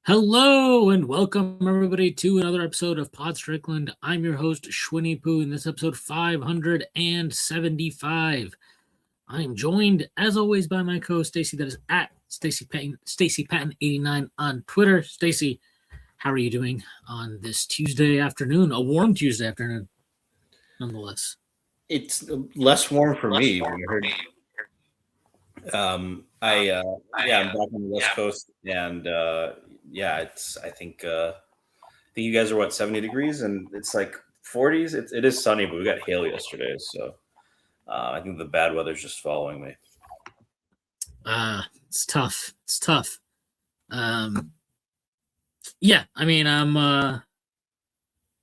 Hello and welcome everybody to another episode of Pod Strickland. I'm your host Shwin Poo, in this episode 575. I am joined as always by my co-host Stacy, that is at Stacy Patton 89 on Twitter. Stacy, how are you doing on this Tuesday afternoon? A warm Tuesday afternoon, nonetheless. It's less warm for me. I'm back on the West Coast, and I think you guys are 70 degrees, and it's like 40s. It is sunny, but we got hail yesterday, so I think the bad weather's just following me. It's tough. I'm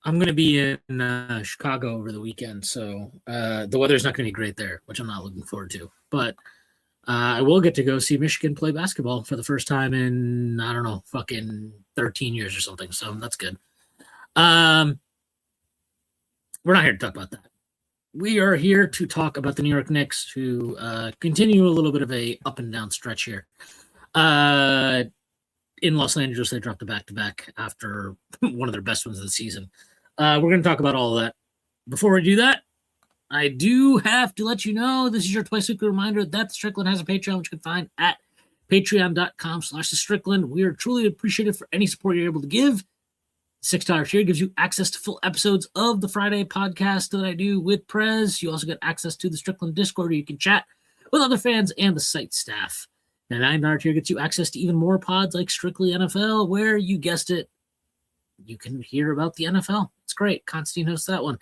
going to be in Chicago over the weekend, so the weather's not going to be great there, which I'm not looking forward to. But I will get to go see Michigan play basketball for the first time in, I don't know, fucking 13 years or something, so that's good. We're not here to talk about that. We are here to talk about the New York Knicks, who continue a little bit of a up and down stretch here. In Los Angeles, they dropped a back-to-back after one of their best ones of the season. We're going to talk about all of that. Before we do that, I do have to let you know, this is your twice-weekly reminder that Strickland has a Patreon, which you can find at patreon.com/Strickland. We are truly appreciative for any support you're able to give. $6 tier gives you access to full episodes of the Friday podcast that I do with Prez. You also get access to the Strickland Discord, where you can chat with other fans and the site staff. The $9 tier gets you access to even more pods like Strictly NFL, where, you guessed it, you can hear about the NFL. It's great. Constantine hosts that one.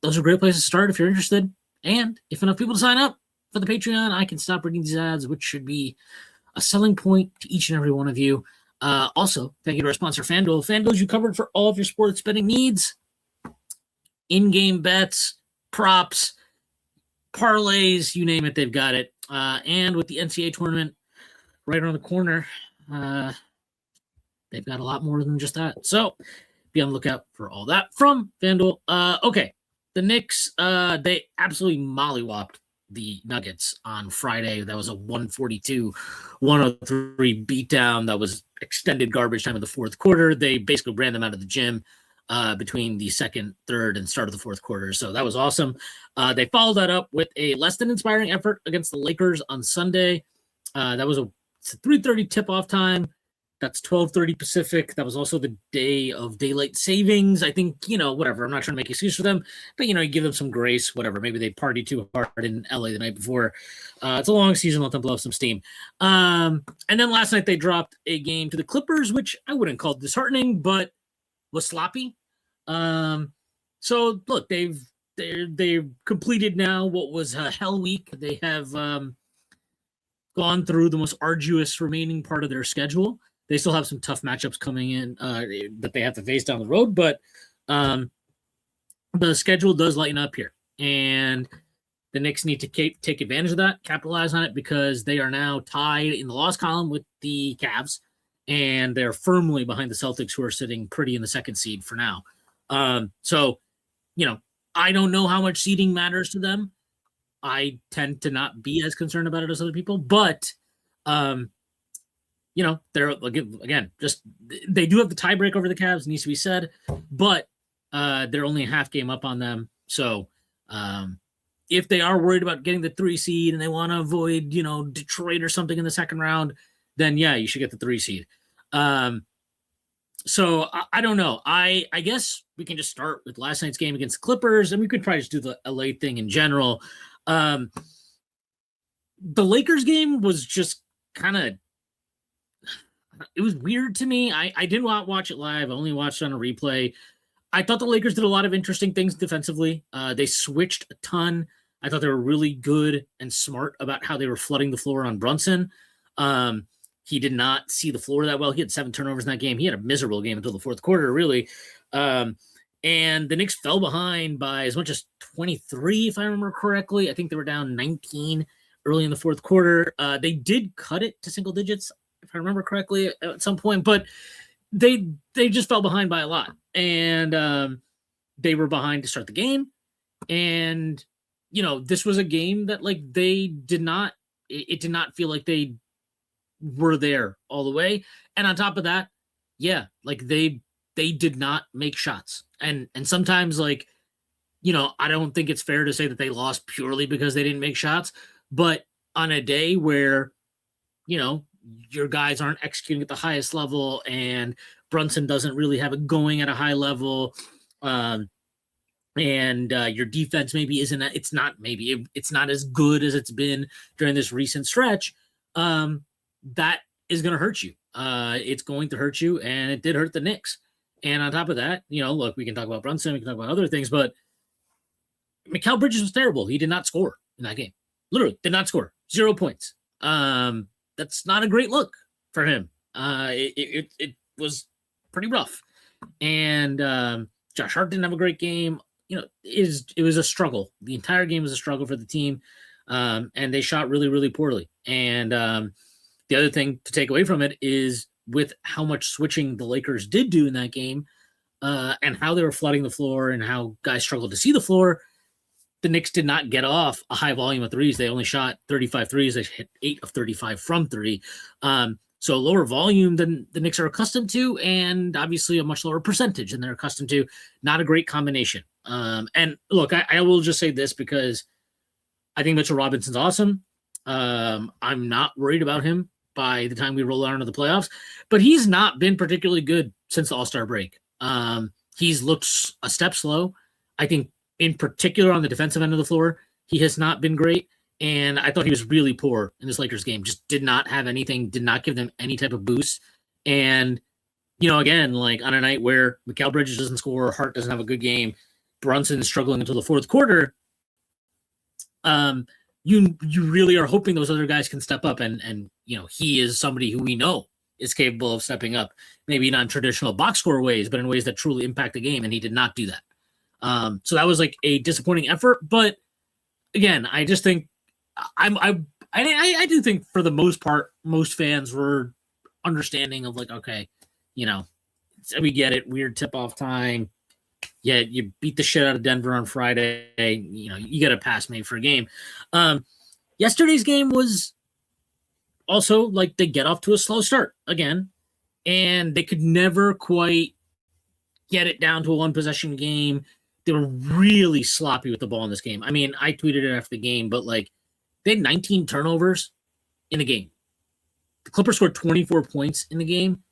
Those are great places to start if you're interested. And if enough people sign up for the Patreon, I can stop reading these ads, which should be a selling point to each and every one of you. Also, thank you to our sponsor, FanDuel. FanDuel's you covered for all of your sports betting needs. In-game bets, props, parlays, you name it, they've got it. And with the NCAA tournament right around the corner, they've got a lot more than just that. So be on the lookout for all that from FanDuel. Okay, the Knicks, they absolutely mollywopped the Nuggets on Friday. That was a 142-103 beatdown. That was extended garbage time in the fourth quarter. They basically ran them out of the gym between the second, third, and start of the fourth quarter. So that was awesome. They followed that up with a less than inspiring effort against the Lakers on Sunday. That was a 3:30 tip-off time. That's 12:30 Pacific. That was also the day of daylight savings. I think, whatever. I'm not trying to make an excuse for them, but, you give them some grace, whatever. Maybe they partied too hard in LA the night before. It's a long season. Let them blow some steam. And then last night they dropped a game to the Clippers, which I wouldn't call disheartening, but was sloppy. So look, they've completed now what was a hell week. They have gone through the most arduous remaining part of their schedule. They still have some tough matchups coming in that they have to face down the road, but the schedule does lighten up here, and the Knicks need to take advantage of that, capitalize on it, because they are now tied in the loss column with the Cavs, and they're firmly behind the Celtics, who are sitting pretty in the second seed for now. So, I don't know how much seeding matters to them. I tend to not be as concerned about it as other people, but they're, again, they do have the tiebreak over the Cavs, needs to be said, but they're only a half game up on them. So if they are worried about getting the 3 seed and they want to avoid, Detroit or something in the second round, then yeah, you should get the 3 seed. So I don't know. I guess we can just start with last night's game against the Clippers, and we could probably just do the LA thing in general. The Lakers game was just kind of, it was weird to me. I didn't watch it live. I only watched it on a replay. I thought the Lakers did a lot of interesting things defensively. They switched a ton. I thought they were really good and smart about how they were flooding the floor on Brunson. He did not see the floor that well. He had 7 turnovers in that game. He had a miserable game until the fourth quarter, really. And the Knicks fell behind by as much as 23, if I remember correctly. I think they were down 19 early in the fourth quarter. They did cut it to single digits, if I remember correctly, at some point, but they just fell behind by a lot. And they were behind to start the game. And, this was a game that, it did not feel like they were there all the way. And on top of that, yeah, like they did not make shots. And sometimes, like, I don't think it's fair to say that they lost purely because they didn't make shots, but on a day where, your guys aren't executing at the highest level and Brunson doesn't really have it going at a high level, and your defense maybe it's not as good as it's been during this recent stretch, that is going to hurt you. It's going to hurt you, and it did hurt the Knicks. And on top of that, look, we can talk about Brunson, we can talk about other things, but Mikal Bridges was terrible. He did not score in that game. Literally did not score. 0 points. That's not a great look for him. It was pretty rough. And Josh Hart didn't have a great game. It was a struggle. The entire game was a struggle for the team. And they shot really, really poorly. And the other thing to take away from it is with how much switching the Lakers did do in that game, and how they were flooding the floor and how guys struggled to see the floor, the Knicks did not get off a high volume of threes. They only shot 35 threes. They hit 8 of 35 from 3. So lower volume than the Knicks are accustomed to, and obviously a much lower percentage than they're accustomed to. Not a great combination. And look, I will just say this because I think Mitchell Robinson's awesome. I'm not worried about him by the time we roll out into the playoffs, but he's not been particularly good since the All-Star break. He's looked a step slow. I think in particular on the defensive end of the floor, he has not been great. And I thought he was really poor in this Lakers game. Just did not have anything, did not give them any type of boost. And, again, like on a night where Mikal Bridges doesn't score, Hart doesn't have a good game, Brunson is struggling until the fourth quarter, you really are hoping those other guys can step up. And he is somebody who we know is capable of stepping up, maybe not in traditional box score ways, but in ways that truly impact the game. And he did not do that. So that was like a disappointing effort. But again, I just think I do think for the most part, most fans were understanding of like, okay, we get it. Weird tip-off time. Yeah, you beat the shit out of Denver on Friday. You get a pass made for a game. Yesterday's game was also like they get off to a slow start again, and they could never quite get it down to a one-possession game. They were really sloppy with the ball in this game. I mean, I tweeted it after the game, but like they had 19 turnovers in the game. The Clippers scored 24 points in the game,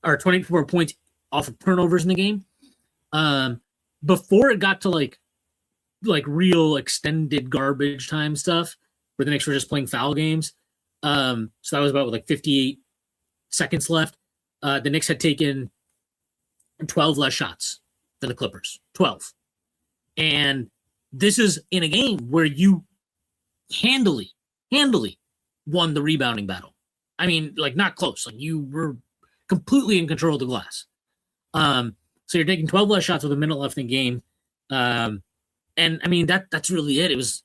or 24 points off of turnovers in the game. Before it got to like real extended garbage time stuff where the Knicks were just playing foul games. So that was about 58 seconds left. The Knicks had taken 12 less shots than the Clippers. 12. And this is in a game where you handily won the rebounding battle. I mean, like not close. Like you were completely in control of the glass. So you're taking 12 less shots with a minute left in the game. And I mean, that's really it. It was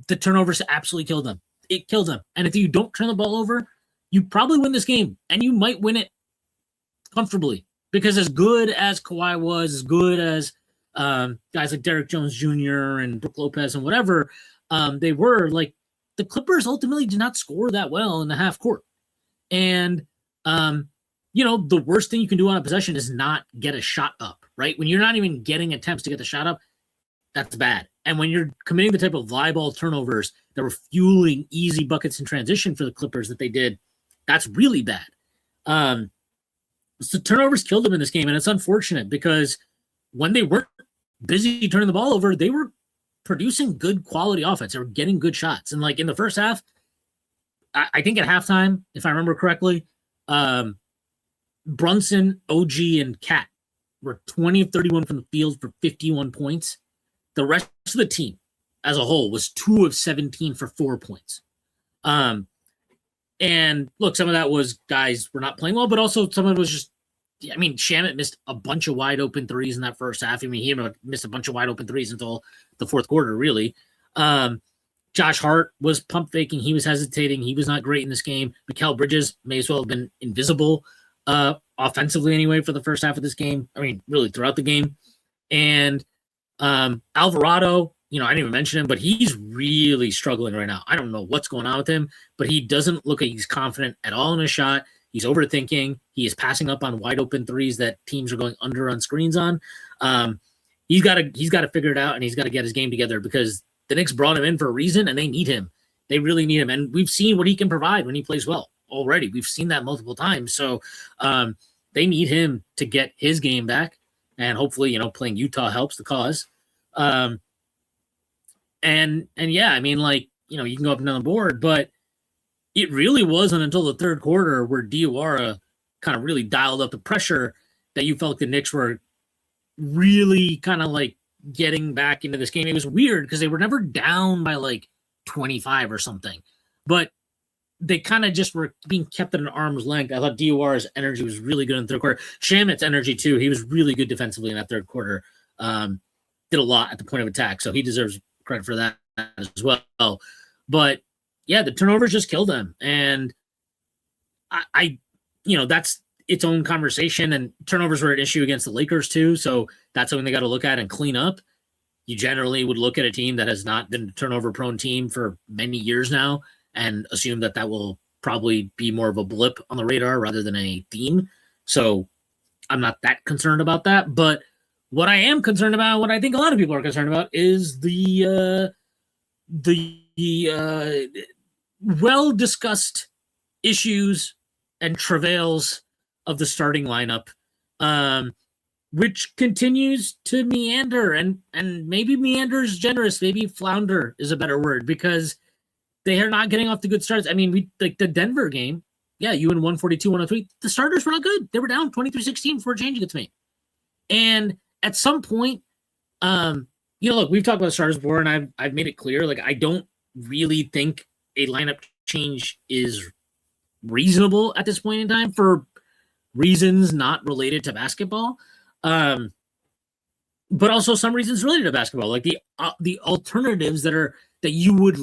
the turnovers absolutely killed them. It killed them. And if you don't turn the ball over, you probably win this game, and you might win it comfortably, because as good as Kawhi was, as good as guys like Derek Jones Jr. and Brook Lopez and whatever, they were, like, the Clippers ultimately did not score that well in the half court. And, the worst thing you can do on a possession is not get a shot up, right? When you're not even getting attempts to get the shot up, that's bad. And when you're committing the type of fly ball turnovers that were fueling easy buckets in transition for the Clippers that they did, that's really bad. So turnovers killed them in this game, and it's unfortunate because when they weren't busy turning the ball over, they were producing good quality offense. They were getting good shots. And like in the first half, I think at halftime, if I remember correctly, Brunson, OG, and Cat were 20 of 31 from the field for 51 points. The rest of the team as a whole was 2 of 17 for 4 points. And look, some of that was guys were not playing well, but also some of it was just, I mean, Shamet missed a bunch of wide open threes in that first half. I mean, he missed a bunch of wide open threes until the fourth quarter, really. Josh Hart was pump faking. He was hesitating. He was not great in this game. Mikal Bridges may as well have been invisible offensively anyway for the first half of this game. I mean, really throughout the game. And Alvarado I didn't even mention him, but he's really struggling right now. I don't know what's going on with him, but he doesn't look like he's confident at all in his shot. He's overthinking. He is passing up on wide open threes that teams are going under on screens on. He's got to figure it out, and he's got to get his game together because the Knicks brought him in for a reason, and they need him. They really need him, and we've seen what he can provide when he plays well already. We've seen that multiple times. So they need him to get his game back, and hopefully, playing Utah helps the cause. And yeah, I mean, you can go up and down the board, but it really wasn't until the third quarter where Diawara kind of really dialed up the pressure that you felt the Knicks were really kind of getting back into this game. It was weird because they were never down by 25 or something, but they kind of just were being kept at an arm's length. I thought Diawara's energy was really good in the third quarter. Shamit's energy too. He was really good defensively in that third quarter. Did a lot at the point of attack, so he deserves credit for that as well. But yeah, the turnovers just killed them, and I that's its own conversation. And turnovers were an issue against the Lakers too, so that's something they got to look at and clean up. You generally would look at a team that has not been a turnover-prone team for many years now and assume that will probably be more of a blip on the radar rather than a theme. So I'm not that concerned about that. But what I am concerned about, what I think a lot of people are concerned about, is the well-discussed issues and travails of the starting lineup, which continues to meander, and maybe meander is generous, maybe flounder is a better word, because they are not getting off the good starts. I mean, the Denver game, yeah, you win 142-103. The starters were not good. They were down 23-16 before changing it to me. And at some point, look, we've talked about starters before, and I've made it clear, I don't really think a lineup change is reasonable at this point in time for reasons not related to basketball. But also some reasons related to basketball, like the alternatives that you would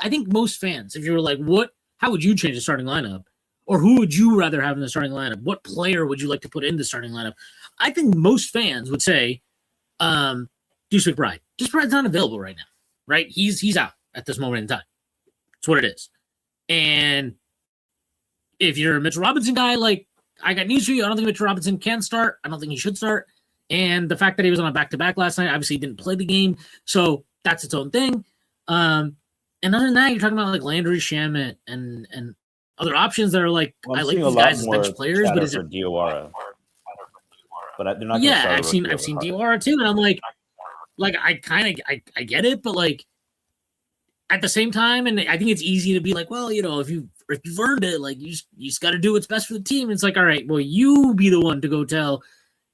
I think most fans, if you were how would you change the starting lineup, or who would you rather have in the starting lineup? What player would you like to put in the starting lineup? I think most fans would say, Deuce McBride. Deuce McBride's not available right now, right? He's out at this moment in time. It's what it is. And if you're a Mitchell Robinson guy, I got news for you. I don't think Mitchell Robinson can start. I don't think he should start. And the fact that he was on a back-to-back last night, obviously he didn't play the game. So that's its own thing. And other than that, you're talking about Landry Shamet and other options that are I like these guys as bench players, but is it Diawara? But they're not. Yeah, I've seen Diawara too, and I'm I get it, but at the same time, and I think it's easy to be if you've earned it, you just got to do what's best for the team. It's all right, well, you be the one to go tell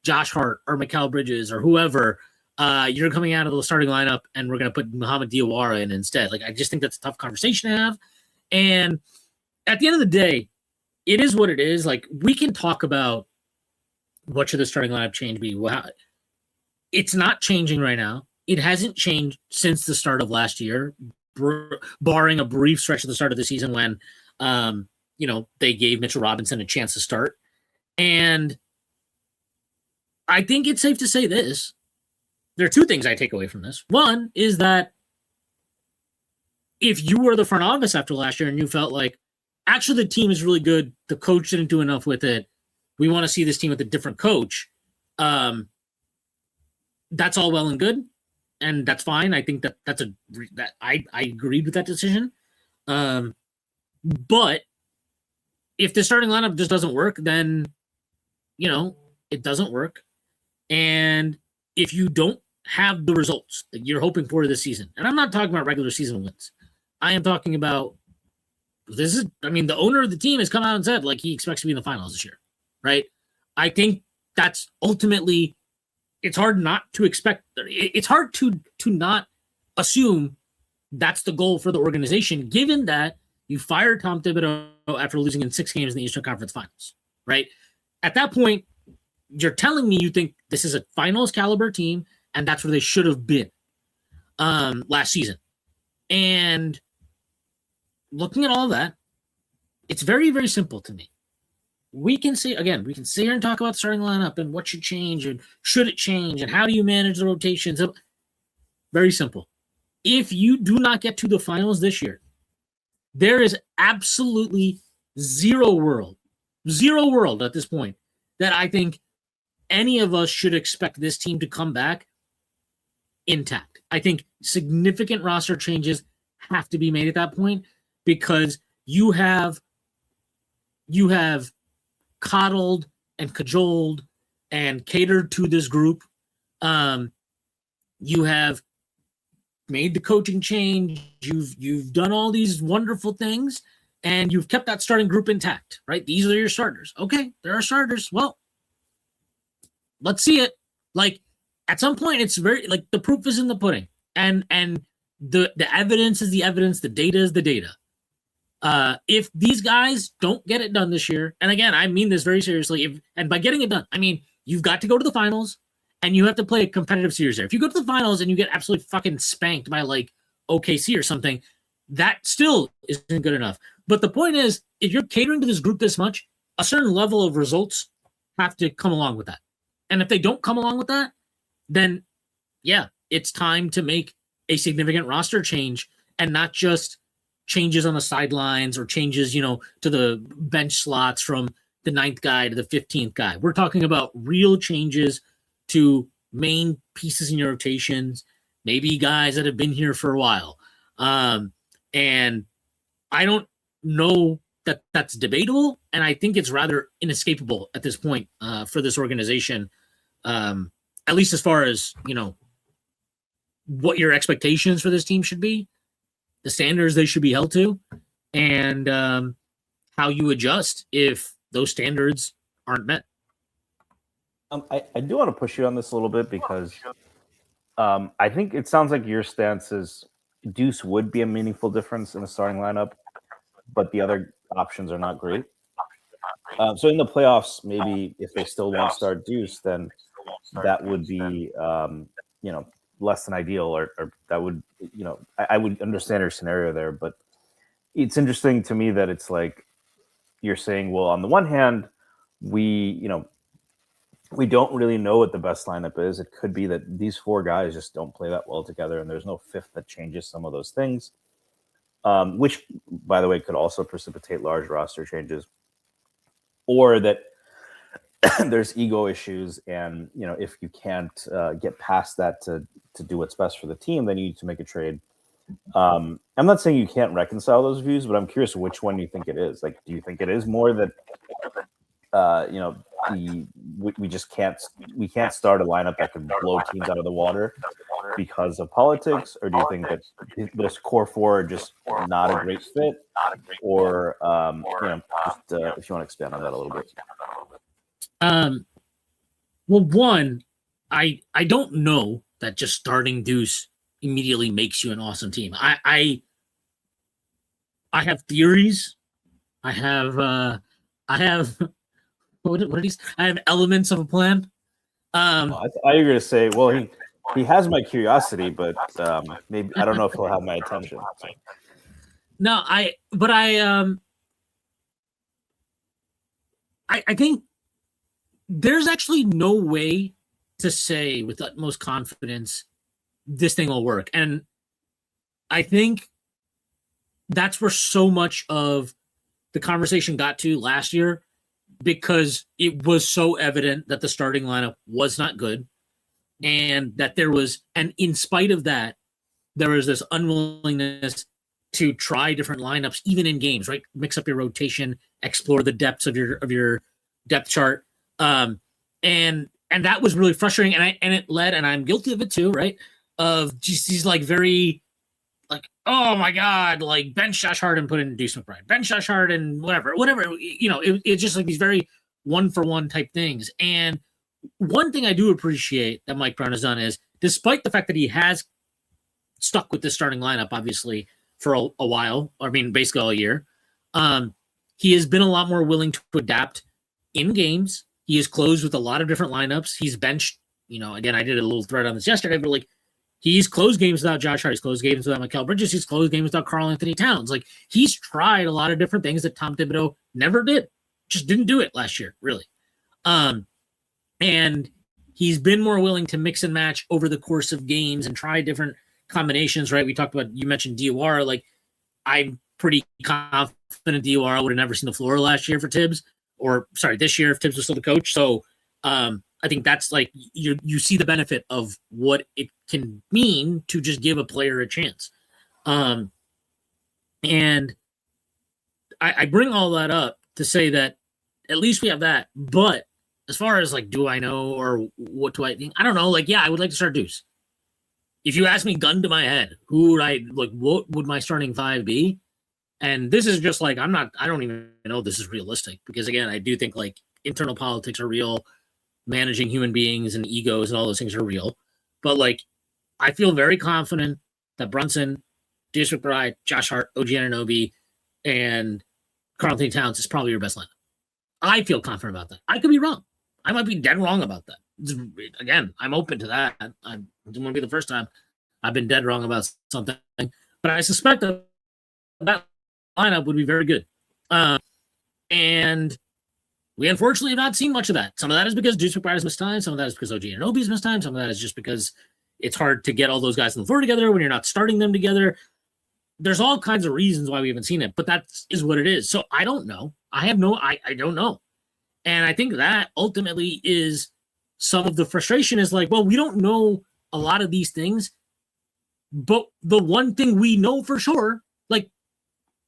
Josh Hart or Mikal Bridges or whoever you're coming out of the starting lineup and we're going to put Muhammad Diawara in instead. I just think that's a tough conversation to have. And at the end of the day, it is what it is. We can talk about what should the starting lineup change be. Well, it's not changing right now. It hasn't changed since the start of last year, barring a brief stretch at the start of the season when, they gave Mitchell Robinson a chance to start. And I think it's safe to say this. There are two things I take away from this. One is that if you were the front office after last year and you felt actually the team is really good, the coach didn't do enough with it, we want to see this team with a different coach, that's all well and good, and that's fine. I think that I agreed with that decision. But if the starting lineup just doesn't work, then it doesn't work. And if you don't have the results that you're hoping for this season, and I'm not talking about regular season wins, I am talking about the owner of the team has come out and said he expects to be in the finals this year, right? I think that's ultimately, it's hard not to expect, it's hard to not assume that's the goal for the organization, given that you fired Tom Thibodeau after losing in 6 games in the Eastern Conference Finals, right? At that point, you're telling me you think this is a finals caliber team, and that's where they should have been last season. And looking at all that, it's very, very simple to me. We can sit here and talk about the starting lineup and what should change and should it change and how do you manage the rotations. Very simple. If you do not get to the finals this year, there is absolutely zero world at this point that I think any of us should expect this team to come back intact. I think significant roster changes have to be made at that point because you have coddled and cajoled and catered to this group. You have made the coaching change. You've done all these wonderful things, and you've kept that starting group intact, right? These are your starters. Okay, there are starters. Well, let's see it. Like, at some point, it's very, like, the proof is in the pudding. And the evidence is the evidence. The data is the data. If these guys don't get it done this year, and again, I mean this very seriously, and by getting it done, I mean you've got to go to the finals, and you have to play a competitive series there. If you go to the finals and you get absolutely fucking spanked by, like, OKC or something, that still isn't good enough. But the point is, if you're catering to this group this much, a certain level of results have to come along with that. And if they don't come along with that, then, yeah, it's time to make a significant roster change and not just changes on the sidelines or changes, to the bench slots from the 9th guy to the 15th guy. We're talking about real changes to main pieces in your rotations, maybe guys that have been here for a while. And I don't know that that's debatable, and I think it's rather inescapable at this point for this organization, at least as far as, what your expectations for this team should be, the standards they should be held to, and how you adjust if those standards aren't met. I do want to push you on this a little bit because I think it sounds like your stance is Deuce would be a meaningful difference in the starting lineup, but the other options are not great. So in the playoffs, maybe if they still won't start Deuce, then that would be, less than ideal, or that would, I would understand your scenario there. But it's interesting to me that it's like you're saying, well, on the one hand, we don't really know what the best lineup is. It could be that these 4 guys just don't play that well together, and there's no fifth that changes some of those things, which, by the way, could also precipitate large roster changes. Or that there's ego issues, and if you can't get past that to do what's best for the team, then you need to make a trade. I'm not saying you can't reconcile those views, but I'm curious which one you think it is. Like, do you think it is more that we just can't start a lineup that can blow teams out of the water because of politics, or do you think that this core 4 are just not a great fit, or if you want to expand on that a little bit? Well, one, I don't know that just starting Deuce immediately makes you an awesome team. I have theories. I have what are these? I have elements of a plan. I thought you were going to say, well, he has my curiosity, but maybe I don't know if he'll have my attention. So. No, I think there's actually no way to say with utmost confidence this thing will work. And I think that's where so much of the conversation got to last year, because it was so evident that the starting lineup was not good, and that and in spite of that, there was this unwillingness to try different lineups, even in games, right? Mix up your rotation, explore the depths of your depth chart. And that was really frustrating. And it led, and I'm guilty of it too, right? Of just these like very, like, oh my God, like bench Josh Hart and put in Deuce McBride, bench Josh Hart and whatever, it's just like these very 1-for-1 type things. And one thing I do appreciate that Mike Brown has done is, despite the fact that he has stuck with the starting lineup, obviously, for a while, I mean, basically all year, he has been a lot more willing to adapt in games. He has closed with a lot of different lineups. He's benched, again, I did a little thread on this yesterday, but like, he's closed games without Josh Hart. He's closed games without Mikal Bridges. He's closed games without Karl Anthony Towns. Like, he's tried a lot of different things that Tom Thibodeau never did. Just didn't do it last year, really. And he's been more willing to mix and match over the course of games and try different combinations, right? We talked about, you mentioned DOR. Like, I'm pretty confident DOR would have never seen the floor last year for Tibbs, or sorry, this year if Tibbs was still the coach. So I think that's like you see the benefit of what it can mean to just give a player a chance. And I bring all that up to say that at least we have that. But as far as like, do I know or what do I think? I don't know. Like, yeah, I would like to start Deuce. If you ask me gun to my head, who would I like? What would my starting five be? And this is just like, I don't even know if this is realistic because again, I do think like internal politics are real, managing human beings and egos and all those things are real. But like, I feel very confident that Brunson, Deuce McBride, Josh Hart, OG Anunoby, and Karl Anthony Towns is probably your best lineup. I feel confident about that. I could be wrong. I might be dead wrong about that. Again, I'm open to that. I don't want to be the first time I've been dead wrong about something, but I suspect that lineup would be very good. And we unfortunately have not seen much of that. Some of that is because Deuce McBride has missed time. Some of that is because OG Anunoby's missed time. Some of that is just because it's hard to get all those guys on the floor together when you're not starting them together. There's all kinds of reasons why we haven't seen it, but that is what it is. So I don't know. I don't know. And I think that ultimately is some of the frustration is like, well, we don't know a lot of these things, but the one thing we know for sure, like,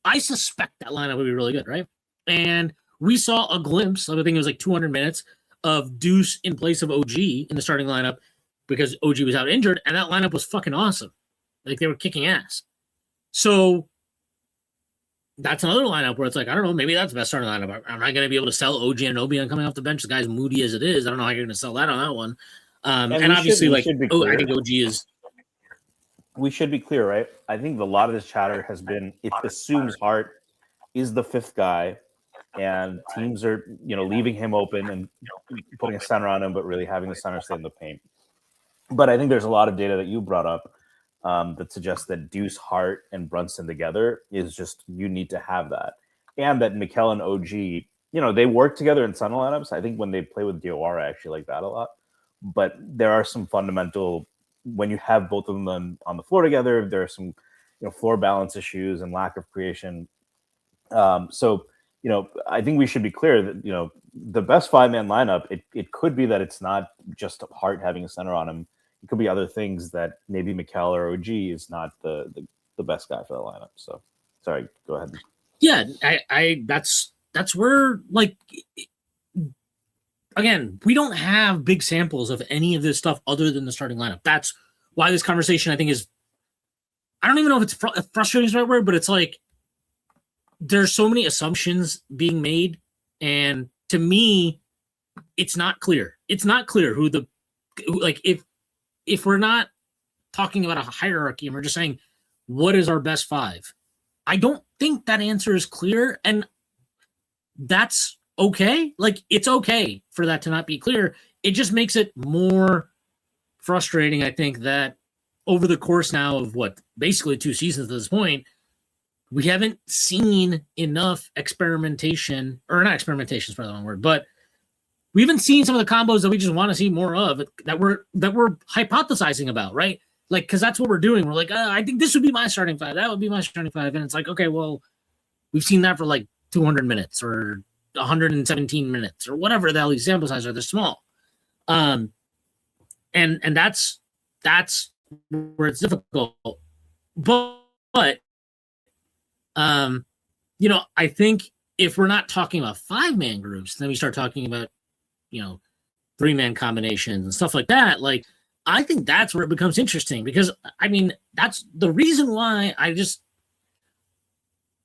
I suspect that lineup would be really good, right? And we saw a glimpse of, I think it was like 200 minutes of Deuce in place of OG in the starting lineup because OG was out injured, and that lineup was fucking awesome. Like, they were kicking ass. So that's another lineup where it's like, I don't know, maybe that's the best starting lineup. Am I going to be able to sell OG Anunoby on coming off the bench? The guy's moody as it is. I don't know how you're going to sell that on that one. And obviously, I think OG is. We should be clear, right? I think a lot of this chatter has been, it assumes Hart is the fifth guy, and teams are, leaving him open and putting a center on him, but really having the center stay in the paint. But I think there's a lot of data that you brought up that suggests that Deuce, Hart, and Brunson together is just, you need to have that. And that Mikal and OG, they work together in center lineups. I think when they play with DOR, I actually like that a lot. But there are some fundamental, when you have both of them on the floor together, there are some, floor balance issues and lack of creation. So, I think we should be clear that, the best five-man lineup, it could be that it's not just Hart having a center on him. It could be other things that maybe Mikal or OG is not the best guy for the lineup. So, sorry, go ahead. Yeah, that's where, like, again, we don't have big samples of any of this stuff other than the starting lineup. That's why this conversation, I think, is, I don't even know if it's frustrating is the right word, but it's like, there's so many assumptions being made. And to me, it's not clear. It's not clear who if we're not talking about a hierarchy and we're just saying, what is our best five? I don't think that answer is clear. And that's okay. Like, it's okay for that to not be clear. It just makes it more frustrating, I think, that over the course now of basically 2 seasons at this point, we haven't seen enough experimentation, or not experimentation is probably the wrong word, but we haven't seen some of the combos that we just want to see more of that we're hypothesizing about, right? Like, because that's what we're doing. We're like, I think this would be my starting five. That would be my starting five. And it's like, okay, well, we've seen that for like 200 minutes or 117 minutes or whatever the hell these sample sizes are. They're small. And that's where it's difficult. But I think if we're not talking about 5-man groups, then we start talking about, 3-man combinations and stuff like that. Like, I think that's where it becomes interesting because, I mean, that's the reason why I just,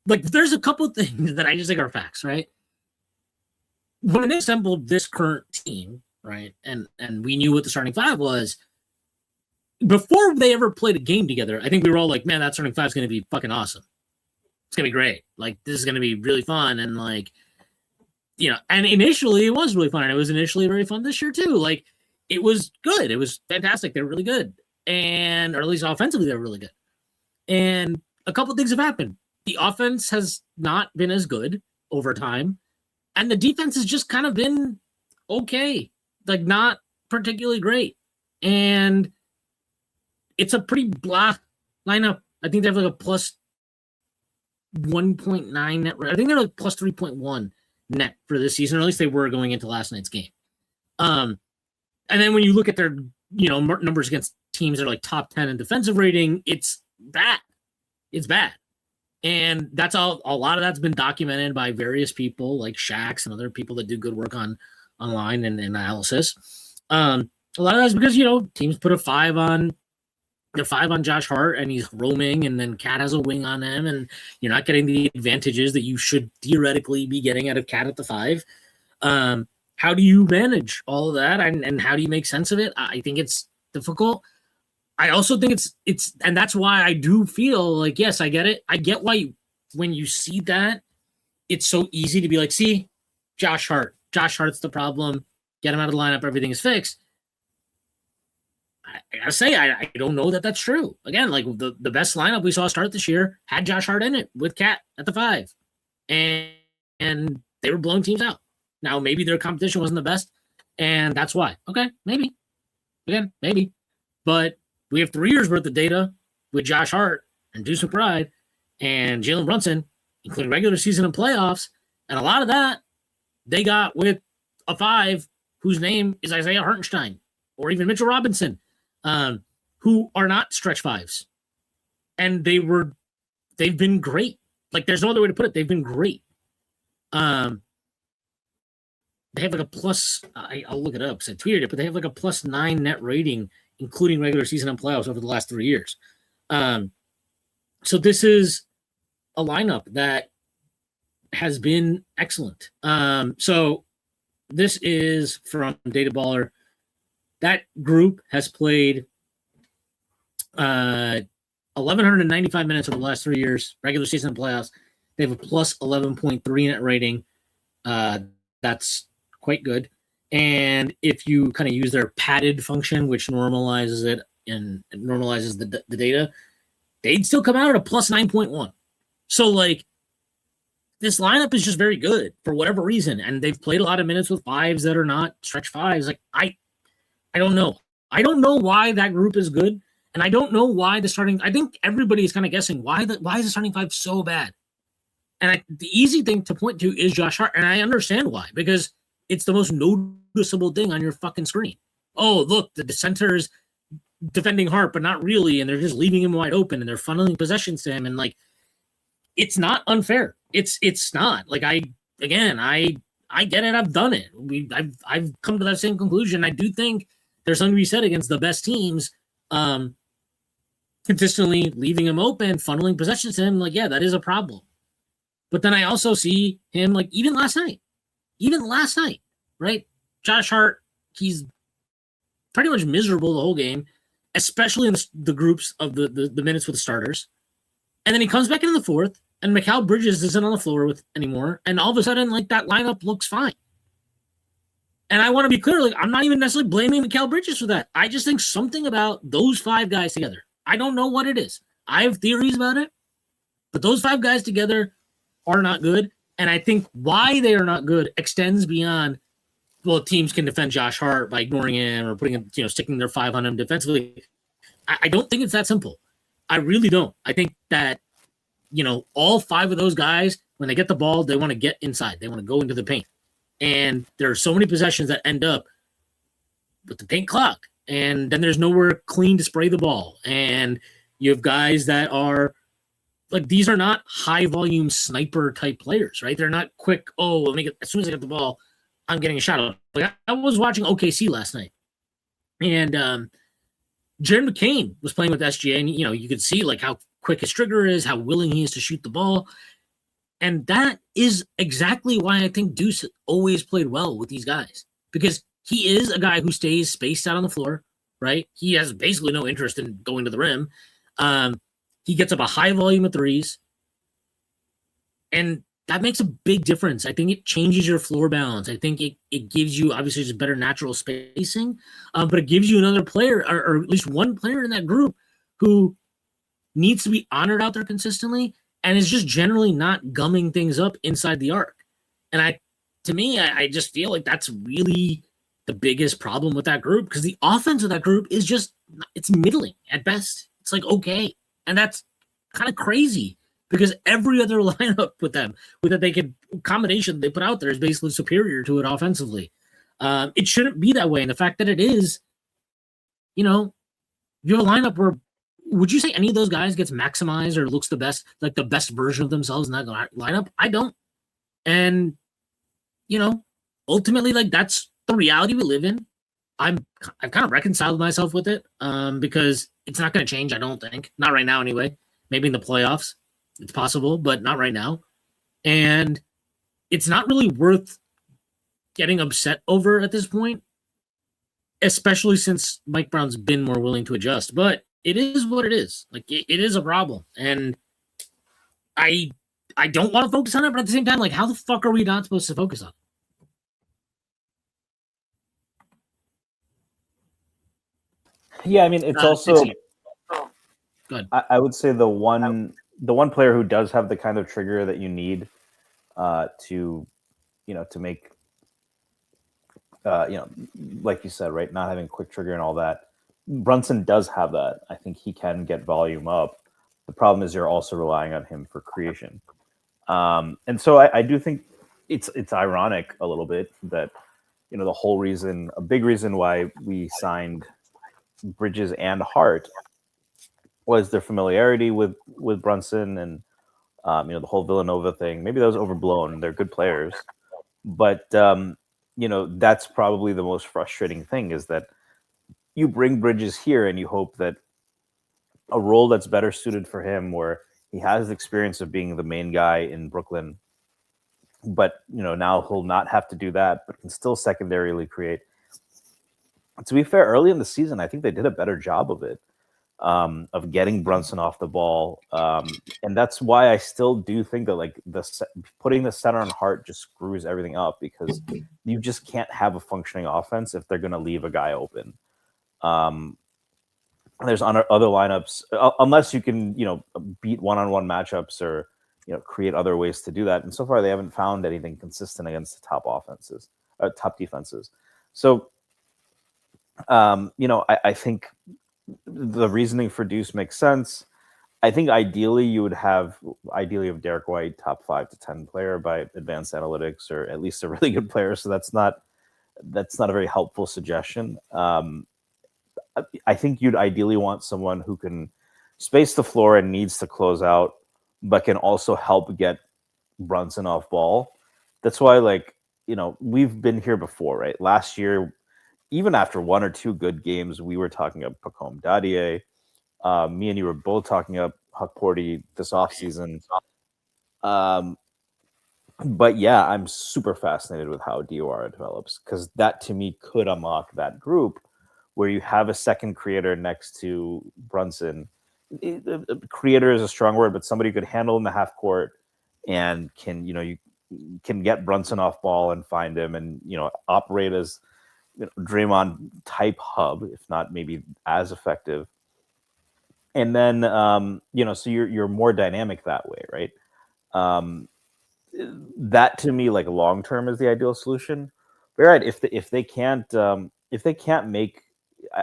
like, there's a couple of things that I just think are facts, right? When they assembled this current team, right, and we knew what the starting five was, before they ever played a game together, I think we were all like, man, that starting five is going to be fucking awesome. It's going to be great. Like, this is going to be really fun. And, like, and initially it was really fun. And it was initially very fun this year, too. Like, it was good. It was fantastic. They were really good. Or at least offensively, they were really good. And a couple of things have happened. The offense has not been as good over time. And the defense has just kind of been okay. Like, not particularly great. And it's a pretty blah lineup. I think they have like a plus 1.9 net. I think they're like plus 3.1 net for this season, or at least they were going into last night's game. And then when you look at their, numbers against teams that are like top 10 in defensive rating, it's bad. It's bad. And that's all. A lot of that's been documented by various people like Shax and other people that do good work online and analysis. A lot of that's because, teams put a 5 on Josh Hart and he's roaming, and then Cat has a wing on him, and you're not getting the advantages that you should theoretically be getting out of Cat at the 5. How do you manage all of that, and how do you make sense of it? I think it's difficult. I also think it's and that's why I do feel like, yes, I get it. I get why when you see that, it's so easy to be like, see, Josh Hart's the problem. Get him out of the lineup. Everything is fixed. I gotta say, I don't know that that's true. Again, like the best lineup we saw start this year had Josh Hart in it with Cat at the 5, and they were blowing teams out. Now maybe their competition wasn't the best, and that's why. Okay, maybe. Again, maybe. But we have 3 years worth of data with Josh Hart and Deuce McBride and Jalen Brunson, including regular season and playoffs, and a lot of that they got with a 5 whose name is Isaiah Hartenstein or even Mitchell Robinson, who are not stretch 5s. And they've been great. Like, there's no other way to put it. They've been great. They have like a plus, I'll look it up because I tweeted it, but they have like a plus 9 net rating, including regular season and playoffs over the last 3 years. So this is a lineup that has been excellent. So this is from Data Baller. That group has played 1,195 minutes over the last 3 years, regular season and playoffs. They have a plus 11.3 net rating. That's quite good. And if you kind of use their padded function, which normalizes it and normalizes the data, they'd still come out at a plus 9.1. So, like, this lineup is just very good for whatever reason. And they've played a lot of minutes with 5s that are not stretch 5s. Like, I don't know. I don't know why that group is good. And I don't know why I think everybody is kind of guessing why is the starting 5 so bad? And the easy thing to point to is Josh Hart. And I understand why, because it's the most noticeable thing on your fucking screen. Oh, look, the center is defending Hart, but not really. And they're just leaving him wide open and they're funneling possessions to him. And like, it's not unfair. It's not like I get it. I've done it. I've come to that same conclusion. I do think there's something to be said against the best teams, consistently leaving him open, funneling possessions to him. Like, yeah, that is a problem. But then I also see him, like, even last night, right? Josh Hart, he's pretty much miserable the whole game, especially in the groups of the minutes with the starters. And then he comes back into the 4th, and Mikal Bridges isn't on the floor with anymore. And all of a sudden, like, that lineup looks fine. And I want to be clear, like, I'm not even necessarily blaming Mikal Bridges for that. I just think something about those 5 guys together. I don't know what it is. I have theories about it, but those 5 guys together are not good. And I think why they are not good extends beyond, well, teams can defend Josh Hart by ignoring him or putting him, sticking their 5 on him defensively. I don't think it's that simple. I really don't. I think that, all 5 of those guys, when they get the ball, they want to get inside. They want to go into the paint. And there are so many possessions that end up with the paint clogged. And then there's nowhere clean to spray the ball. And you have guys that are, like, these are not high volume sniper type players, right? They're not quick. Oh, as soon as I get the ball, I'm getting a shot. Like, I was watching OKC last night, and Jared McCain was playing with SGA, and you could see like how quick his trigger is, how willing he is to shoot the ball, and that is exactly why I think Deuce always played well with these guys, because he is a guy who stays spaced out on the floor, right? He has basically no interest in going to the rim. He gets up a high volume of 3s, and that makes a big difference. I think it changes your floor balance. I think it gives you, obviously, just better natural spacing, but it gives you another player, or at least one player in that group who needs to be honored out there consistently and is just generally not gumming things up inside the arc. And I just feel like that's really the biggest problem with that group, because the offense of that group is just it's middling at best. It's like okay, and that's kind of crazy because every other lineup with them, with that they can combination they put out there is basically superior to it offensively. It shouldn't be that way, and the fact that it is, you have a lineup where would you say any of those guys gets maximized or looks the best, like the best version of themselves in that lineup? I don't, and ultimately, like that's the reality we live in. I've kind of reconciled myself with it because it's not going to change. I don't think, not right now anyway. Maybe in the playoffs, it's possible, but not right now. And it's not really worth getting upset over at this point, especially since Mike Brown's been more willing to adjust. But it is what it is. Like it is a problem, and I don't want to focus on it, but at the same time, like how the fuck are we not supposed to focus on it? Yeah, I mean, it's also. Good. I would say the one player who does have the kind of trigger that you need to make like you said, right, not having quick trigger and all that. Brunson does have that. I think he can get volume up. The problem is you're also relying on him for creation, and so I do think it's ironic a little bit that a big reason why we signed Bridges and Hart was their familiarity with Brunson and the whole Villanova thing. Maybe that was overblown. They're good players, but that's probably the most frustrating thing is that you bring Bridges here and you hope that a role that's better suited for him, where he has the experience of being the main guy in Brooklyn, but now he'll not have to do that, but can still secondarily create. To be fair, early in the season, I think they did a better job of it. Of getting Brunson off the ball, and that's why I still do think that like putting the center on Hart just screws everything up because you just can't have a functioning offense if they're going to leave a guy open. There's other lineups unless you can beat one-on-one matchups or create other ways to do that. And so far they haven't found anything consistent against the top defenses. So I think the reasoning for Deuce makes sense. I think ideally you would have Derek White top 5 to 10 player by advanced analytics, or at least a really good player. So that's not a very helpful suggestion. I think you'd ideally want someone who can space the floor and needs to close out, but can also help get Brunson off ball. That's why, we've been here before, right? Last year, even after one or two good games, we were talking about Pacome Dadier. Me and you were both talking about Huck Porty this offseason. But yeah, I'm super fascinated with how Diawara develops, because that to me could unlock that group where you have a second creator next to Brunson. Creator is a strong word, but somebody who could handle in the half court and you can get Brunson off ball and find him and operate as Draymond type hub, if not maybe as effective. And then so you're more dynamic that way, right? That to me, like long term, is the ideal solution. But right, if they can't make,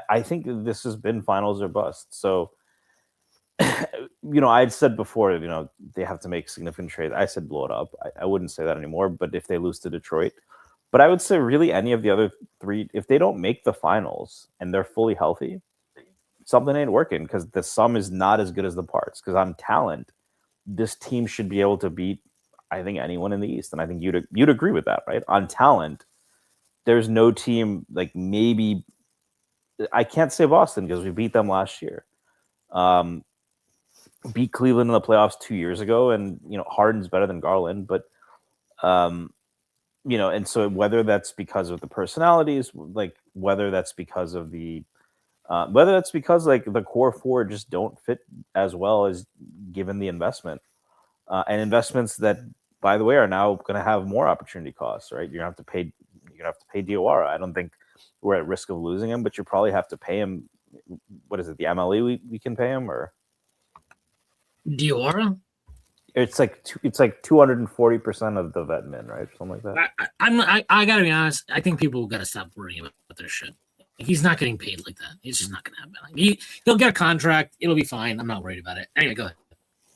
I think this has been finals or bust. So I'd said before, they have to make significant trades. I said blow it up. I wouldn't say that anymore. But if they lose to Detroit. But I would say really any of the other three, if they don't make the finals and they're fully healthy, something ain't working, because the sum is not as good as the parts. Because on talent, this team should be able to beat, I think, anyone in the East. And I think you'd agree with that, right? On talent, there's no team, like maybe, I can't say Boston because we beat them last year. Beat Cleveland in the playoffs 2 years ago, and Harden's better than Garland, but and so whether that's because of the personalities, like whether that's because of the core four just don't fit as well as given the investment, and investments that, by the way, are now going to have more opportunity costs, right? You're going to have to pay Diawara. I don't think we're at risk of losing him, but you probably have to pay him. What is it? The MLE we can pay him, or Diawara? It's like 240% of the vet min, right? Something like that. I gotta be honest. I think people gotta stop worrying about their shit. He's not getting paid like that. It's just not going to happen. He'll get a contract. It'll be fine. I'm not worried about it. Anyway, go ahead.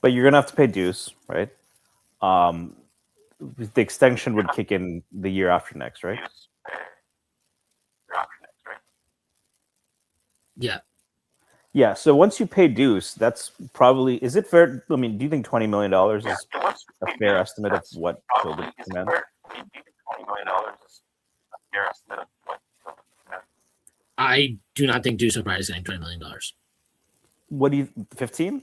But you're gonna have to pay Deuce, right? The extension would kick in the year after next, right? Yeah. Yeah. So once you pay Deuce, that's probably, is it fair? I mean, do you think $20 million is a fair estimate of what he'll demand? I do not think Deuce O'Brien is getting $20 million. What do you, 15?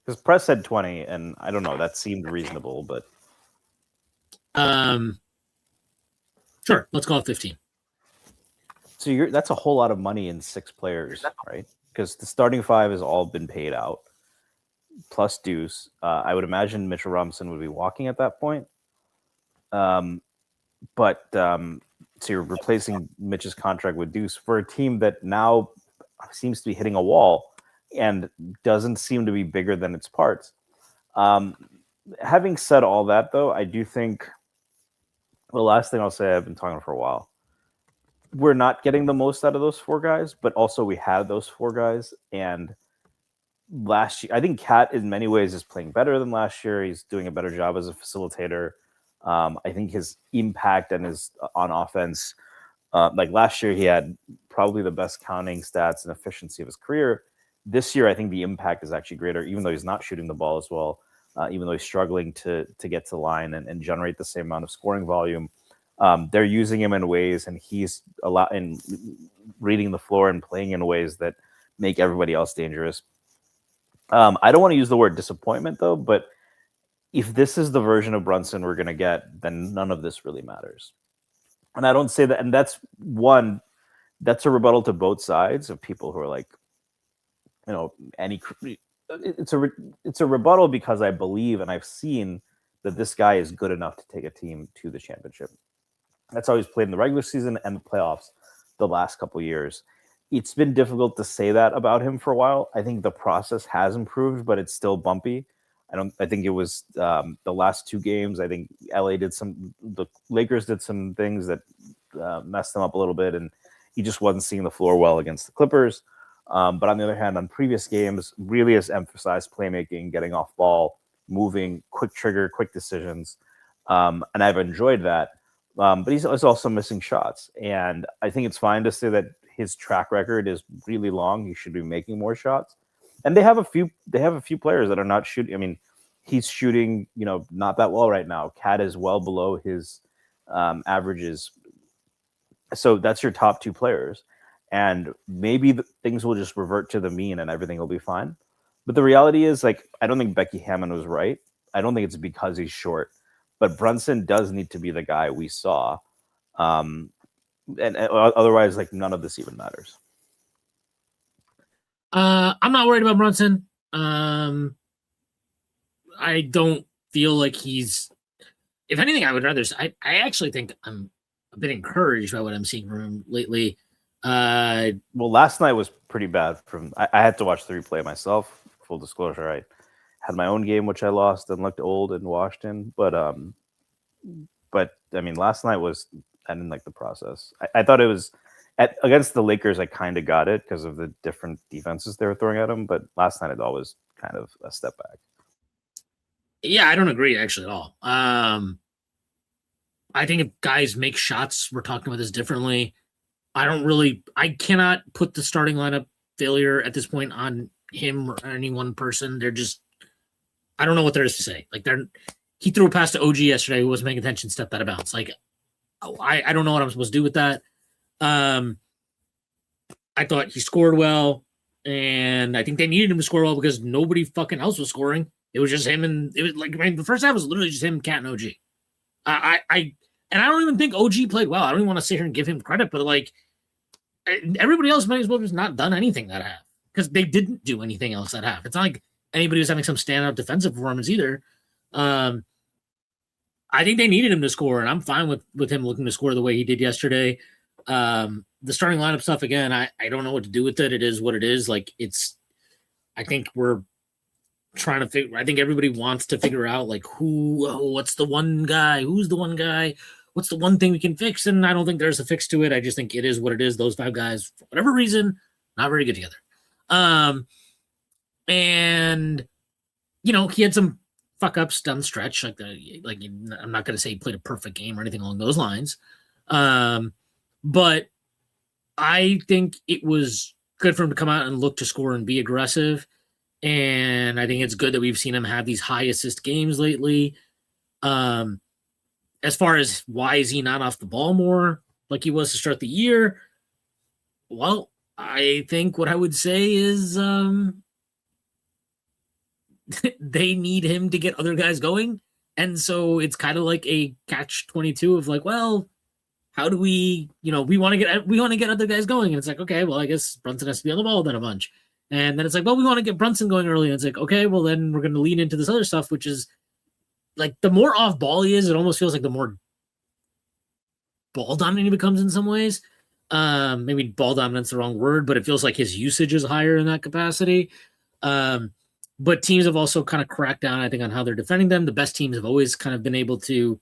Because press said 20, and I don't know, that seemed reasonable, but sure, let's call it 15. so that's a whole lot of money in 6 players, right? Because the starting 5 has all been paid out, plus Deuce. I would imagine Mitchell Robinson would be walking at that point. But so you're replacing Mitch's contract with Deuce for a team that now seems to be hitting a wall and doesn't seem to be bigger than its parts. Having said all that, though, I do think the last thing I'll say, I've been talking for a while, we're not getting the most out of those 4 guys, but also we had those 4 guys. And last year, I think Cat in many ways is playing better than last year. He's doing a better job as a facilitator. I think his impact and his on offense, like last year, he had probably the best counting stats and efficiency of his career. This year, I think the impact is actually greater, even though he's not shooting the ball as well, even though he's struggling to get to the line and generate the same amount of scoring volume. They're using him in ways, and he's a lot in reading the floor and playing in ways that make everybody else dangerous. I don't want to use the word disappointment, though, but if this is the version of Brunson we're going to get, then none of this really matters. And I don't say that, and that's a rebuttal to both sides of people who are like, you know, it's a rebuttal because I believe and I've seen that this guy is good enough to take a team to the championship. That's how he's played in the regular season and the playoffs the last couple of years. It's been difficult to say that about him for a while. I think the process has improved, but it's still bumpy. I think it was the last 2 games. I think the Lakers did some things that messed them up a little bit, and he just wasn't seeing the floor well against the Clippers. But on the other hand, on previous games, really has emphasized playmaking, getting off ball, moving, quick trigger, quick decisions. And I've enjoyed that. But he's also missing shots. And I think it's fine to say that his track record is really long. He should be making more shots. And they have a few players that are not shooting. I mean, he's shooting, not that well right now. Cat is well below his averages. So that's your top 2 players. And maybe things will just revert to the mean and everything will be fine. But the reality is, like, I don't think Becky Hammond was right. I don't think it's because he's short. But Brunson does need to be the guy we saw. And otherwise, like, none of this even matters. I'm not worried about Brunson. I don't feel like he's... If anything, I would rather... I actually think I'm a bit encouraged by what I'm seeing from him lately. Well, last night was pretty bad. I had to watch the replay myself. Full disclosure, I had my own game which I lost and looked old and washed in. But I mean, last night I didn't like the process. I thought it was against the Lakers. I kind of got it because of the different defenses they were throwing at him. But last night it always kind of a step back. Yeah, I don't agree actually at all. I think if guys make shots, we're talking about this differently. I cannot put the starting lineup failure at this point on him or any one person. I don't know what there is to say. Like, he threw a pass to OG yesterday who wasn't paying attention, stepped out of bounds. Like, I don't know what I'm supposed to do with that. I thought he scored well, and I think they needed him to score well because nobody fucking else was scoring. It was just him, and it was like, the first half was literally just him, Cat, and OG. And I don't even think OG played well. I don't even want to sit here and give him credit, but like, everybody else might as well just not done anything that half because they didn't do anything else that half. It's not like anybody was having some standout defensive performance either. I think they needed him to score, and I'm fine with him looking to score the way he did yesterday. The starting lineup stuff, again, I don't know what to do with it. It is what it is. Like, I think we're trying to I think everybody wants to figure out like who's the one guy what's the one thing we can fix? And I don't think there's a fix to it. I just think it is what it is. Those 5 guys, for whatever reason, not very good together. And he had some fuck ups down the stretch. I'm not going to say he played a perfect game or anything along those lines. But I think it was good for him to come out and look to score and be aggressive. And I think it's good that we've seen him have these high assist games lately. As far as why is he not off the ball more like he was to start the year? Well, I think what I would say is they need him to get other guys going. And so it's kind of like a catch-22 of like, well, how do we want to get other guys going? And it's like, okay, well, I guess Brunson has to be on the ball then a bunch. And then it's like, well, we want to get Brunson going early. And it's like, okay, well, then we're going to lean into this other stuff, which is like the more off ball he is, it almost feels like the more ball dominant he becomes in some ways. Maybe ball dominant's the wrong word, but it feels like his usage is higher in that capacity. But teams have also kind of cracked down, I think, on how they're defending them. The best teams have always kind of been able to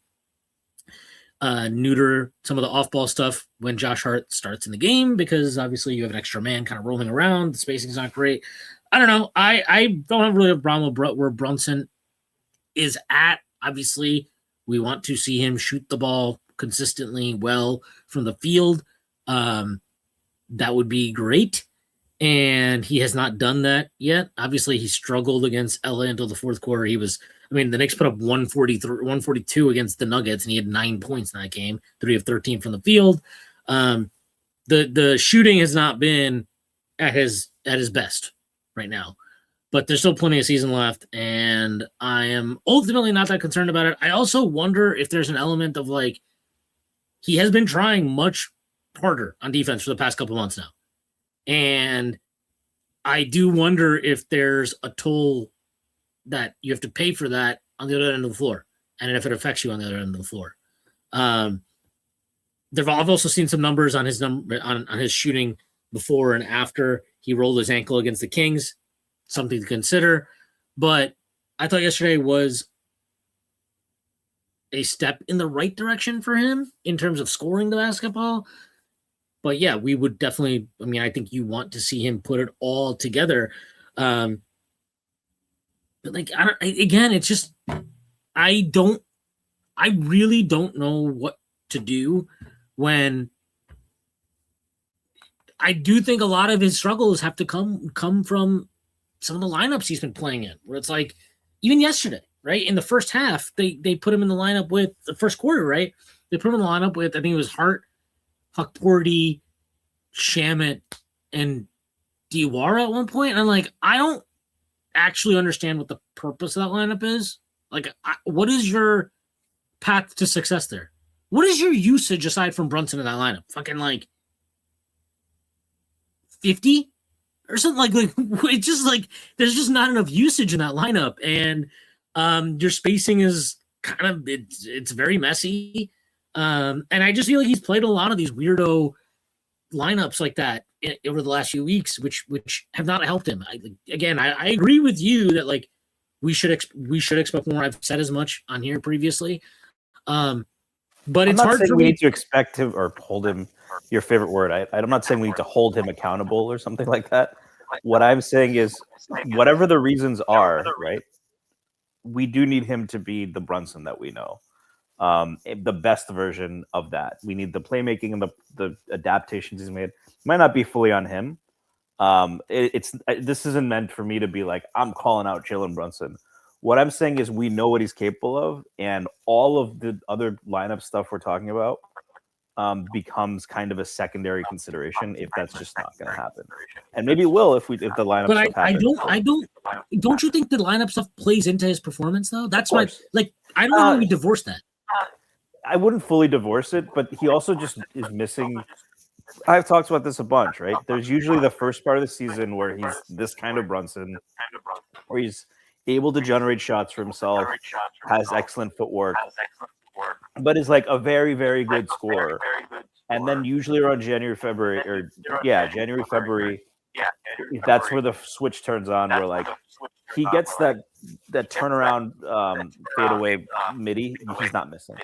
neuter some of the off-ball stuff when Josh Hart starts in the game, because obviously you have an extra man kind of roaming around. The spacing's not great. I don't know. I don't really have a problem with where Brunson is at. Obviously, we want to see him shoot the ball consistently well from the field. That would be great. And he has not done that yet. Obviously, he struggled against LA until the fourth quarter. The Knicks put up 142 against the Nuggets, and he had 9 points in that game, 3 of 13 from the field. The shooting has not been at his best right now, but there's still plenty of season left, and I am ultimately not that concerned about it. I also wonder if there's an element of like, he has been trying much harder on defense for the past couple months now. And I do wonder if there's a toll that you have to pay for that on the other end of the floor, and if it affects you on the other end of the floor. I've also seen some numbers on his on his shooting before and after he rolled his ankle against the Kings, something to consider. But I thought yesterday was a step in the right direction for him in terms of scoring the basketball. But yeah, we would definitely, I think you want to see him put it all together. But like, it's just, I really don't know what to do when I do think a lot of his struggles have to come from some of the lineups he's been playing in, where it's like, even yesterday, right? In the first half, they put him in the lineup with the first quarter, right? They put him in the lineup with, I think it was Hart, Huckporty, Shamet, and Diawara at one point. And I'm like, I don't actually understand what the purpose of that lineup is. Like, what is your path to success there? What is your usage aside from Brunson in that lineup? Fucking like 50 or something like it's just like there's just not enough usage in that lineup, and your spacing is kind of it's very messy. And I just feel like he's played a lot of these weirdo lineups like that over the last few weeks, which have not helped him. I agree with you that like we should expect more. I've said as much on here previously, but it's hard for me. We need to expect him or hold him. Your favorite word. I'm not saying we need to hold him accountable or something like that. What I'm saying is, whatever the reasons are, right? We do need him to be the Brunson that we know. The best version of that. We need the playmaking and the adaptations he's made. Might not be fully on him. This isn't meant for me to be like, I'm calling out Jalen Brunson. What I'm saying is we know what he's capable of, and all of the other lineup stuff we're talking about becomes kind of a secondary consideration if that's just not going to happen. And maybe it will if the lineup stuff happens. Don't you think the lineup stuff plays into his performance though? That's why, like, I don't know if we divorce that. I wouldn't fully divorce it, but he also just is missing. I've talked about this a bunch, right? There's usually the first part of the season where he's this kind of Brunson, where he's able to generate shots for himself, has excellent footwork, but is like a very, very good scorer. And then usually around January, February, that's where the switch turns on, where like he gets that turnaround fadeaway midi. He's not missing.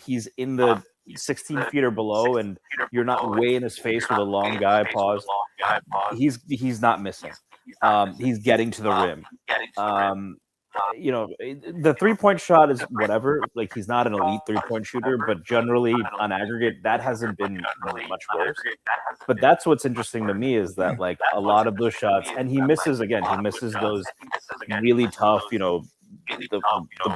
He's in the 16 feet or below, and you're not way in his face with a long guy pause. He's not missing. He's getting to the rim. The 3-point shot is whatever. Like, he's not an elite 3-point shooter, but generally on aggregate, that hasn't been much worse. But that's what's interesting to me is that, like, a lot of those shots, and he misses those really tough, the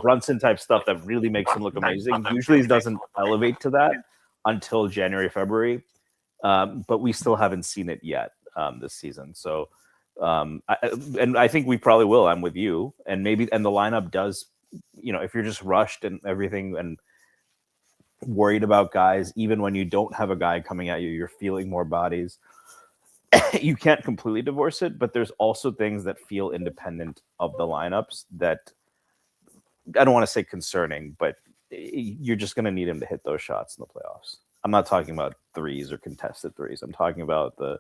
Brunson type stuff that really makes him look amazing. Usually he doesn't elevate to that until January, February. But we still haven't seen it yet this season. So, I think we probably will. I'm with you. And the lineup does, if you're just rushed and everything and worried about guys, even when you don't have a guy coming at you, you're feeling more bodies. You can't completely divorce it, but there's also things that feel independent of the lineups that I don't want to say concerning, but you're just going to need him to hit those shots in the playoffs. I'm not talking about threes or contested threes. I'm talking about the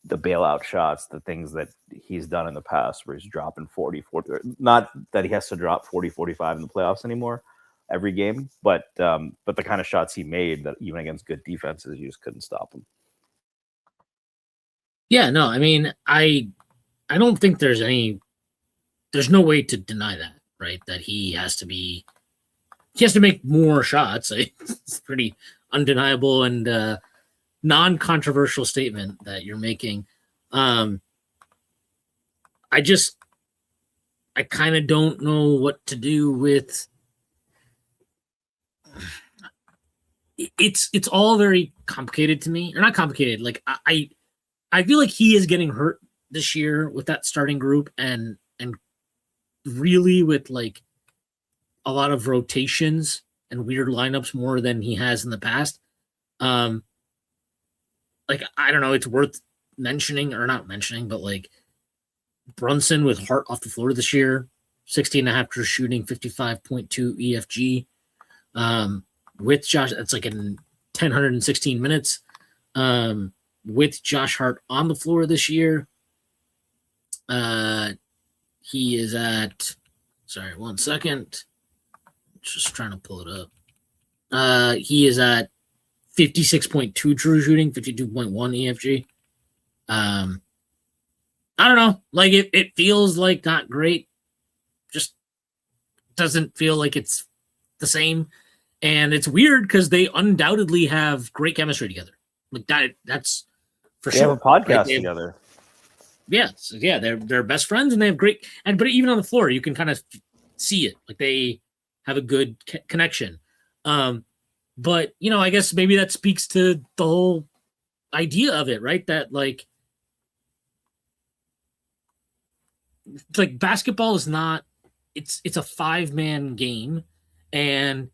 bailout shots, the things that he's done in the past where he's dropping 40, not that he has to drop 40, 45 in the playoffs anymore every game, but the kind of shots he made that even against good defenses, you just couldn't stop him. Yeah, no, I mean, I don't think there's no way to deny that, right? That he has to make more shots. It's pretty undeniable and non-controversial statement that you're making. I kind of don't know what to do with. It's all very complicated to me, or not complicated. Like I feel like he is getting hurt this year with that starting group and really with like a lot of rotations and weird lineups more than he has in the past. Like, I don't know, it's worth mentioning or not mentioning, but like Brunson with Hart off the floor this year, 16.5 true shooting, 55.2 EFG. With Josh, that's like in 1,016 minutes. With Josh Hart on the floor this year, he is at, sorry, 1 second. Just trying to pull it up. He is at 56.2 true shooting, 52.1 EFG. I don't know. Like, it feels like not great. Just doesn't feel like it's the same. And it's weird because they undoubtedly have great chemistry together. Like that's for they sure. Have a podcast together. Yes, yeah, they're best friends and they have great. But even on the floor, you can kind of see it. Like they have a good connection. But I guess maybe that speaks to the whole idea of it, right? That like basketball is not. It's a 5-man game, and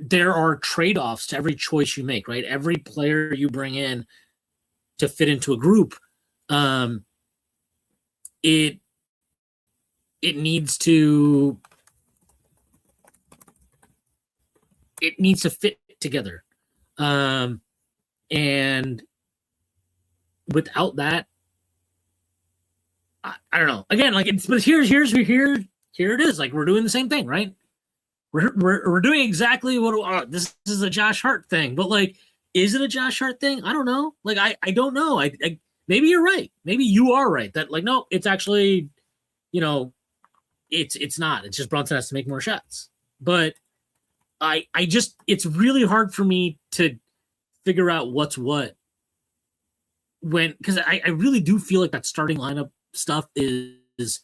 there are trade-offs to every choice you make, right? Every player you bring in to fit into a group, it needs to fit together. And without that, I don't know. Again, like but here it is. Like we're doing the same thing, right? We're doing exactly what this is a Josh Hart thing, but like, is it a Josh Hart thing? I don't know. Like, I don't know. I maybe you're right. Maybe you are right. That like, no, it's actually, it's not. It's just Brunson has to make more shots. But I just, it's really hard for me to figure out what's what because I really do feel like that starting lineup stuff is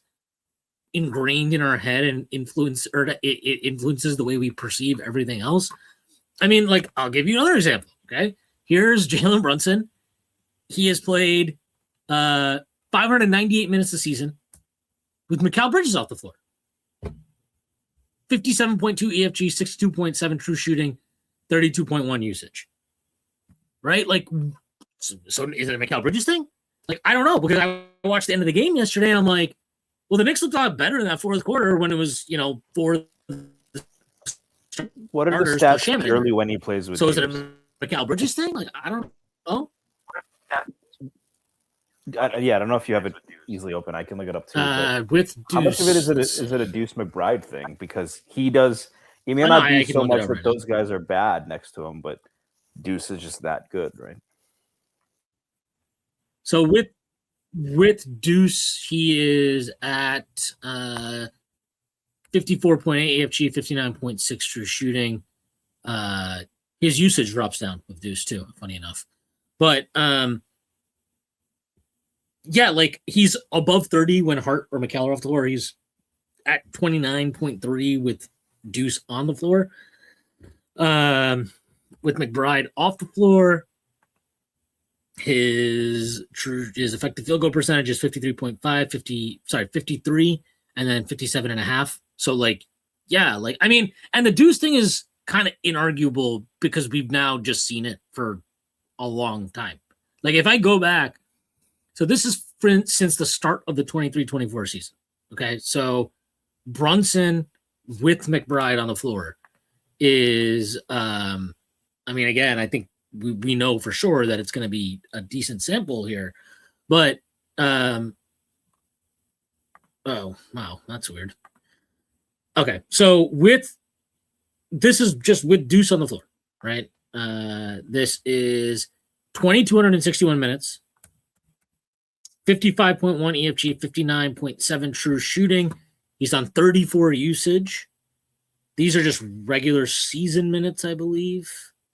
ingrained in our head and it influences the way we perceive everything else. I mean, like, I'll give you another example. Okay. Here's Jalen Brunson. He has played 598 minutes this season with Mikal Bridges off the floor. 57.2 EFG, 62.7 true shooting, 32.1 usage. Right? Like, so is it a Mikal Bridges thing? Like, I don't know, because I watched the end of the game yesterday and I'm like, well, the Knicks looked a lot better in that fourth quarter when it was, for what are the stats purely when he plays with So is it a Mikal Bridges thing? Like, I don't know. I don't know if you have it easily open. I can look it up too. With Deuce, how much of it is it a Deuce McBride thing? Because he does. He may Oh, not no, be I can so look it much up that right now. those guys are bad next to him, but Deuce is just that good, right? So with Deuce, he is at 54.8 AFG, 59.6 true shooting. His usage drops down with Deuce too, funny enough. But yeah, like he's above 30 when Hart or McCall are off the floor. He's at 29.3 with Deuce on the floor. With McBride off the floor, his effective field goal percentage is 53.5, 53, and then 57.5. So like, yeah, like I mean, and the Deuce thing is kind of inarguable because we've now just seen it for a long time. Like if I go back, so this is since the start of the 23-24 season. Okay, so Brunson with McBride on the floor is, I mean, again, I think we know for sure that it's going to be a decent sample here, but oh wow, that's weird. Okay, so this is just with Deuce on the floor, right? This is 2,261 minutes, 55.1 EFG, 59.7 true shooting. He's on 34 usage. These are just regular season minutes, I believe.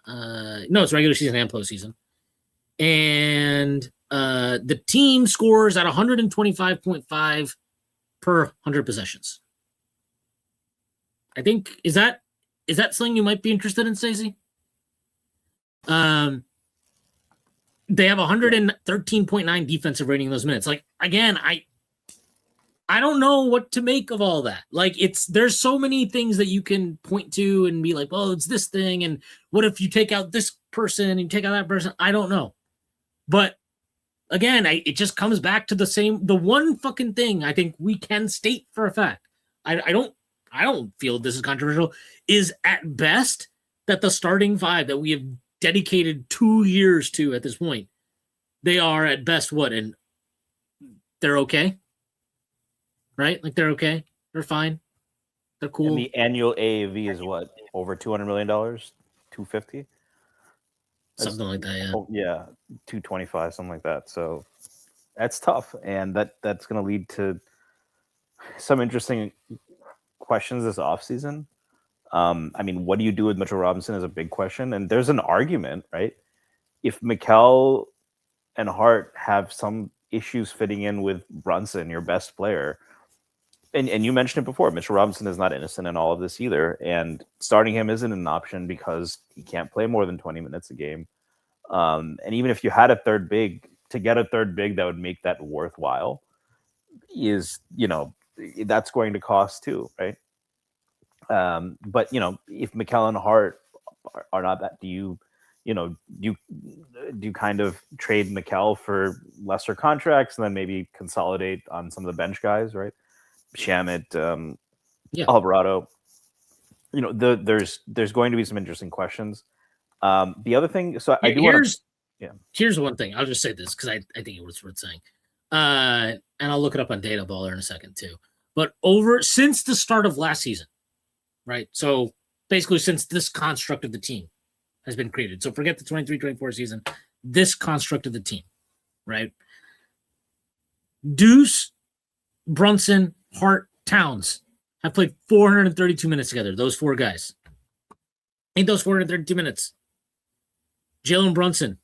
No, it's regular season and postseason. And the team scores at 125.5 per 100 possessions. I think is that something you might be interested in, Stacy? They have 113.9 defensive rating in those minutes. Like again, I don't know what to make of all that. Like there's so many things that you can point to and be like, well, it's this thing. And what if you take out this person and you take out that person? I don't know. But again, it just comes back to the one fucking thing I think we can state for a fact. I don't feel this is controversial, is at best that the starting five that we have dedicated 2 years to at this point, they are at best what? And they're okay. Right? Like they're okay. They're fine. They're cool. And the annual AAV is what? Over $200 million? 250? Something like that, yeah. Oh, yeah, 225, something like that. So that's tough. And that's going to lead to some interesting questions this offseason. I mean, what do you do with Mitchell Robinson is a big question. And there's an argument, right? If McCall and Hart have some issues fitting in with Brunson, your best player, and you mentioned it before, Mitchell Robinson is not innocent in all of this either. And starting him isn't an option because he can't play more than 20 minutes a game. And even if you had a third big, to get a third big that would make that worthwhile is, that's going to cost too, right? But, if McCall and Hart are not that, do you kind of trade McCall for lesser contracts and then maybe consolidate on some of the bench guys, right? Shamet, Alvarado, there's going to be some interesting questions. The other thing, so I do want to, here's one thing. I'll just say this because I think it was worth saying. And I'll look it up on Data Baller in a second too. But since the start of last season, right? So basically since this construct of the team has been created. So forget the 23-24 season, this construct of the team, right? Deuce, Brunson, Hart, Towns have played 432 minutes together. Those four guys. In those 432 minutes, Jalen Brunson,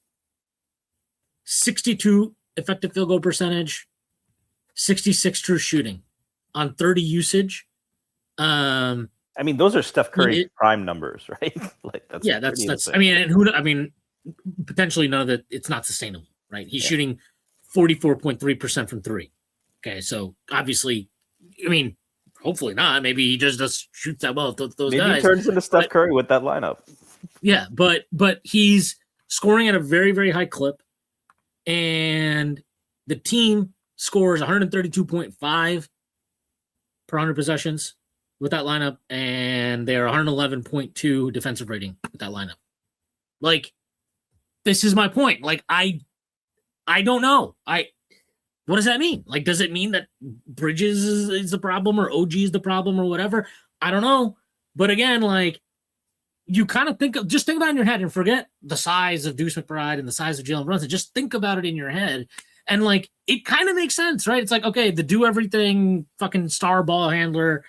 62 effective field goal percentage, 66 true shooting on 30 usage. I mean, those are Steph Curry prime numbers, right? That's. I mean, potentially none of it. It's not sustainable, right? He's shooting 44.3% from three. Okay, so obviously, I mean, hopefully not. Maybe he just does shoot that well. Those maybe guys. He turns into Steph Curry with that lineup. Yeah, but he's scoring at a very, very high clip, and the team scores 132.5 per 100 possessions with that lineup, and they're 111.2 defensive rating with that lineup. Like, this is my point. Like, I don't know. what does that mean? Like, does it mean that Bridges is the problem or OG is the problem or whatever? I don't know. But again, like, you kind of think about it in your head and forget the size of Deuce McBride and the size of Jalen Brunson. Just think about it in your head. And like, it kind of makes sense, right? It's like, okay, the do everything fucking star ball handler,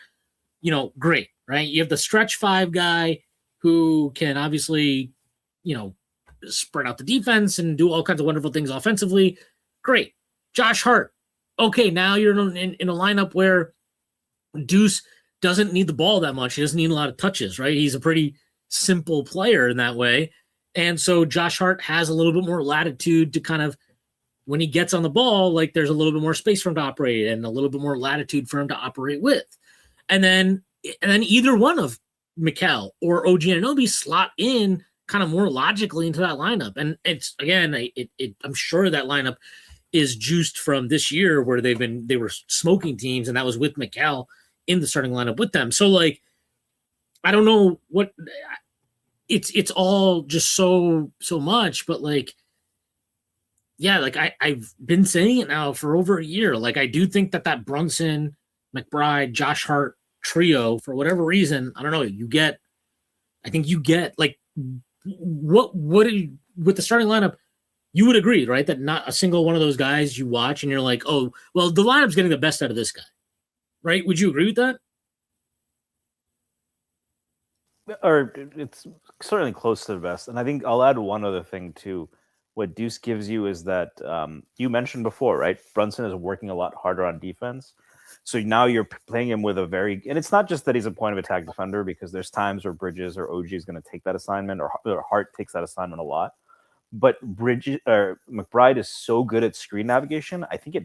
great, right? You have the stretch 5 guy who can obviously, spread out the defense and do all kinds of wonderful things offensively. Great. Josh Hart. Okay, now you're in a lineup where Deuce doesn't need the ball that much. He doesn't need a lot of touches, right? He's a pretty simple player in that way. And so Josh Hart has a little bit more latitude to kind of, when he gets on the ball, like there's a little bit more space for him to operate and a little bit more latitude for him to operate with. And then either one of Mikal or OG Anunoby slot in kind of more logically into that lineup. And it's, again, I'm sure that lineup is juiced from this year where they were smoking teams, and that was with Mikal in the starting lineup with them. So like, I don't know what it's all just so much, but like, yeah, like I've been saying it now for over a year. Like, I do think that Brunson, McBride, Josh Hart trio, for whatever reason, I don't know, I think you get like what with the starting lineup, you would agree, right? That not a single one of those guys you watch and you're like, oh, well, the lineup's getting the best out of this guy, right? Would you agree with that? Or it's certainly close to the best. And I think I'll add one other thing too. What Deuce gives you is that you mentioned before, right? Brunson is working a lot harder on defense. So now you're playing him with and it's not just that he's a point of attack defender, because there's times where Bridges or OG is going to take that assignment, or Hart takes that assignment a lot. But McBride is so good at screen navigation. I think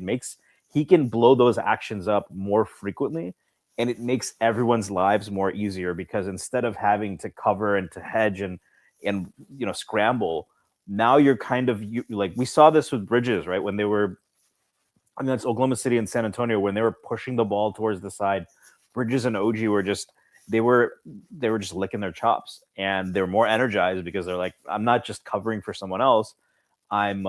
he can blow those actions up more frequently, and it makes everyone's lives more easier, because instead of having to cover and to hedge and scramble, now you're kind of like, we saw this with Bridges, right? When they were, that's Oklahoma City and San Antonio, when they were pushing the ball towards the side, Bridges and OG were just, they were just licking their chops, and they were more energized because they're like, I'm not just covering for someone else. I'm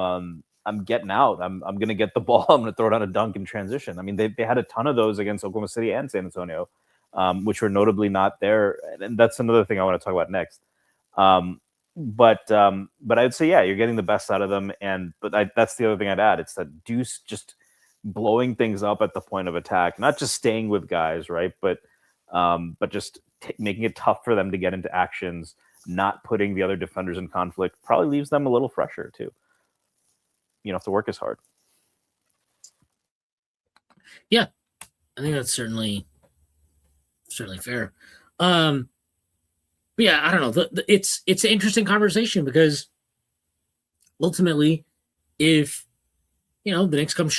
getting out. I'm going to get the ball. I'm going to throw it on a dunk in transition. I mean, they had a ton of those against Oklahoma City and San Antonio, which were notably not there. And that's another thing I want to talk about next. But I'd say, yeah, you're getting the best out of them. That's the other thing I'd add. It's that Deuce just blowing things up at the point of attack, not just staying with guys, right? But just making it tough for them to get into actions, not putting the other defenders in conflict, probably leaves them a little fresher too. You don't have to work as hard. Yeah, I think that's certainly fair. But yeah, I don't know. It's an interesting conversation, because ultimately, if the Knicks come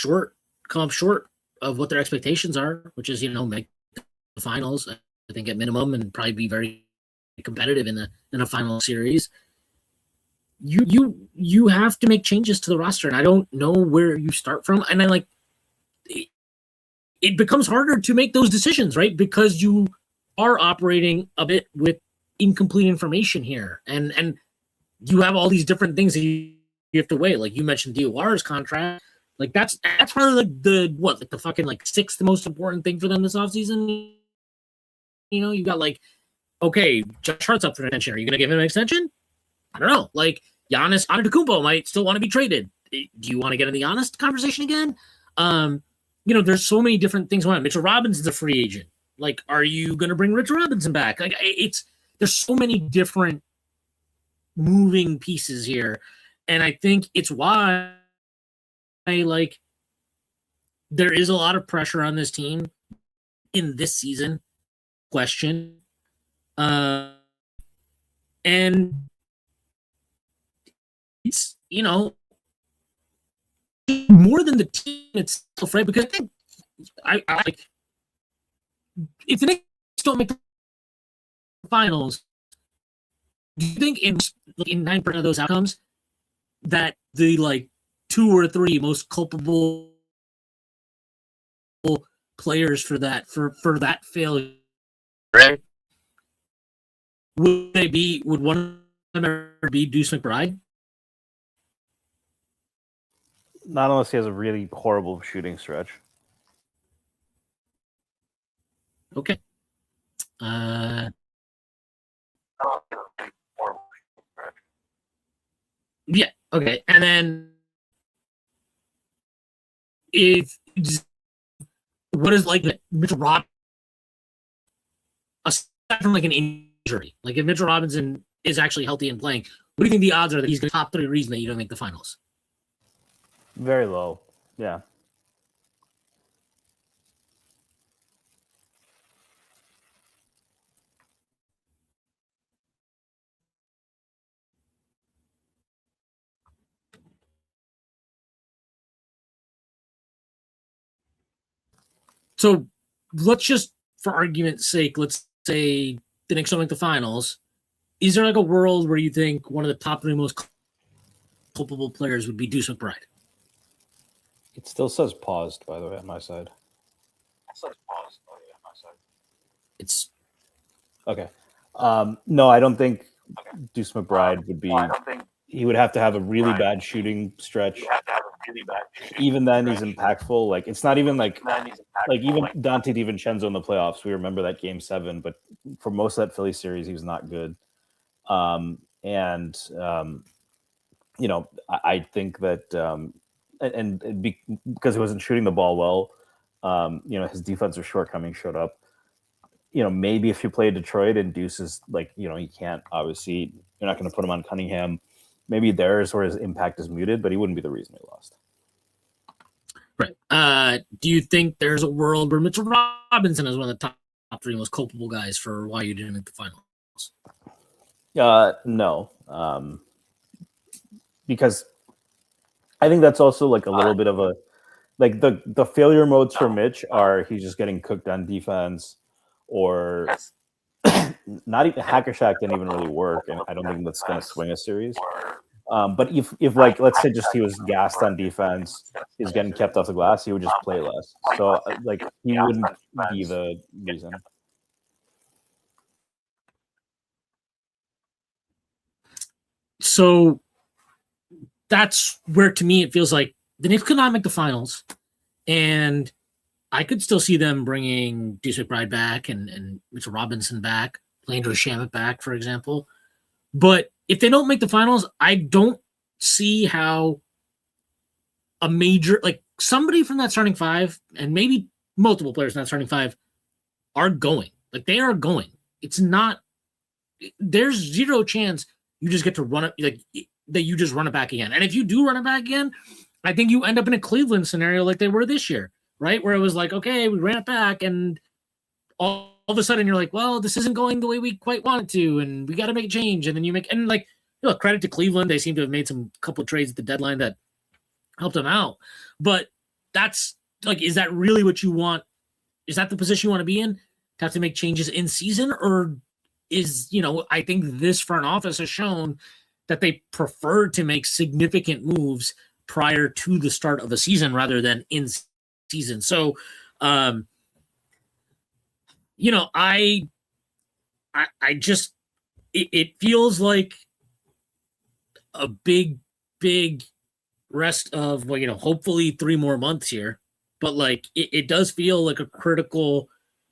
up short of what their expectations are, which is make the finals, I think at minimum, and probably be very competitive in a final series, you have to make changes to the roster, and I don't know where you start from. And then it becomes harder to make those decisions, right? Because you are operating a bit with incomplete information here, and you have all these different things that you have to weigh. Like you mentioned, DOR's contract, like that's probably the fucking sixth most important thing for them this offseason. You got okay, Josh Hart's up for an extension. Are you gonna give him an extension? I don't know. Giannis Antetokounmpo might still want to be traded. Do you want to get in the honest conversation again? There's so many different things going on. Mitchell Robinson's a free agent. Are you going to bring Rich Robinson back? There's so many different moving pieces here, and I think it's why there is a lot of pressure on this team in this season. Question, and it's more than the team itself, right? Because I if the Knicks don't make the finals, do you think in 9% of those outcomes that the 2 or 3 most culpable players for that failure, right? Would one of them ever be Deuce McBride? Not unless he has a really horrible shooting stretch. Okay. Yeah. Okay. And then what is like Mitchell Robinson aside from like an injury? Like if Mitchell Robinson is actually healthy and playing, what do you think the odds are that he's the top 3 reason that you don't make the finals? Very low. Yeah. So let's just, for argument's sake, let's say the Knicks don't make the finals. Is there like a world where you think one of the top 3 most culpable players would be Deuce McBride? It still says paused, by the way, on my side. It's okay. No, I don't think Deuce McBride would be. He would have to have a really bad shooting stretch. Even then, he's impactful. Like it's not even like even Dante DiVincenzo in the playoffs. We remember that Game 7, but for most of that Philly series, he was not good. I think that because he wasn't shooting the ball well, his defensive shortcomings showed up. Maybe if you play Detroit and Deuce is like, he can't, obviously, you're not going to put him on Cunningham. Maybe there's where his impact is muted, but he wouldn't be the reason he lost. Right. Do you think there's a world where Mitchell Robinson is one of the top 3 most culpable guys for why you didn't make the finals? No. Because I think that's also like a little bit of a, like the failure modes for Mitch are he's just getting cooked on defense, or not even Hacker Shack didn't even really work, and I don't think that's going to swing a series. But if like let's say just he was gassed on defense, he's getting kept off the glass, he would just play less. So like he wouldn't be the reason. So that's where, to me, it feels like the Knicks could not make the finals, and I could still see them bringing Deuce McBride back and Mitchell Robinson back, Landry Shamet back, for example. But if they don't make the finals, I don't see how a major, like somebody from that starting 5, and maybe multiple players from that starting 5 are going. Like they are going. It's not, there's zero chance you just get to run it, like that you just run it back again. And if you do run it back again, I think you end up in a Cleveland scenario like they were this year, right? Where it was like, okay, we ran it back, and all of a sudden you're like, well, this isn't going the way we quite want it to, and we got to make a change. And then you make, and like, credit to Cleveland, they seem to have made some couple of trades at the deadline that helped them out. But that's like, is that really what you want? Is that the position you want to be in? To have to make changes in season? Or is, I think this front office has shown that they prefer to make significant moves prior to the start of the season rather than in season. So, I just, it feels like a big rest of, hopefully 3 more months here, but like, it does feel like a critical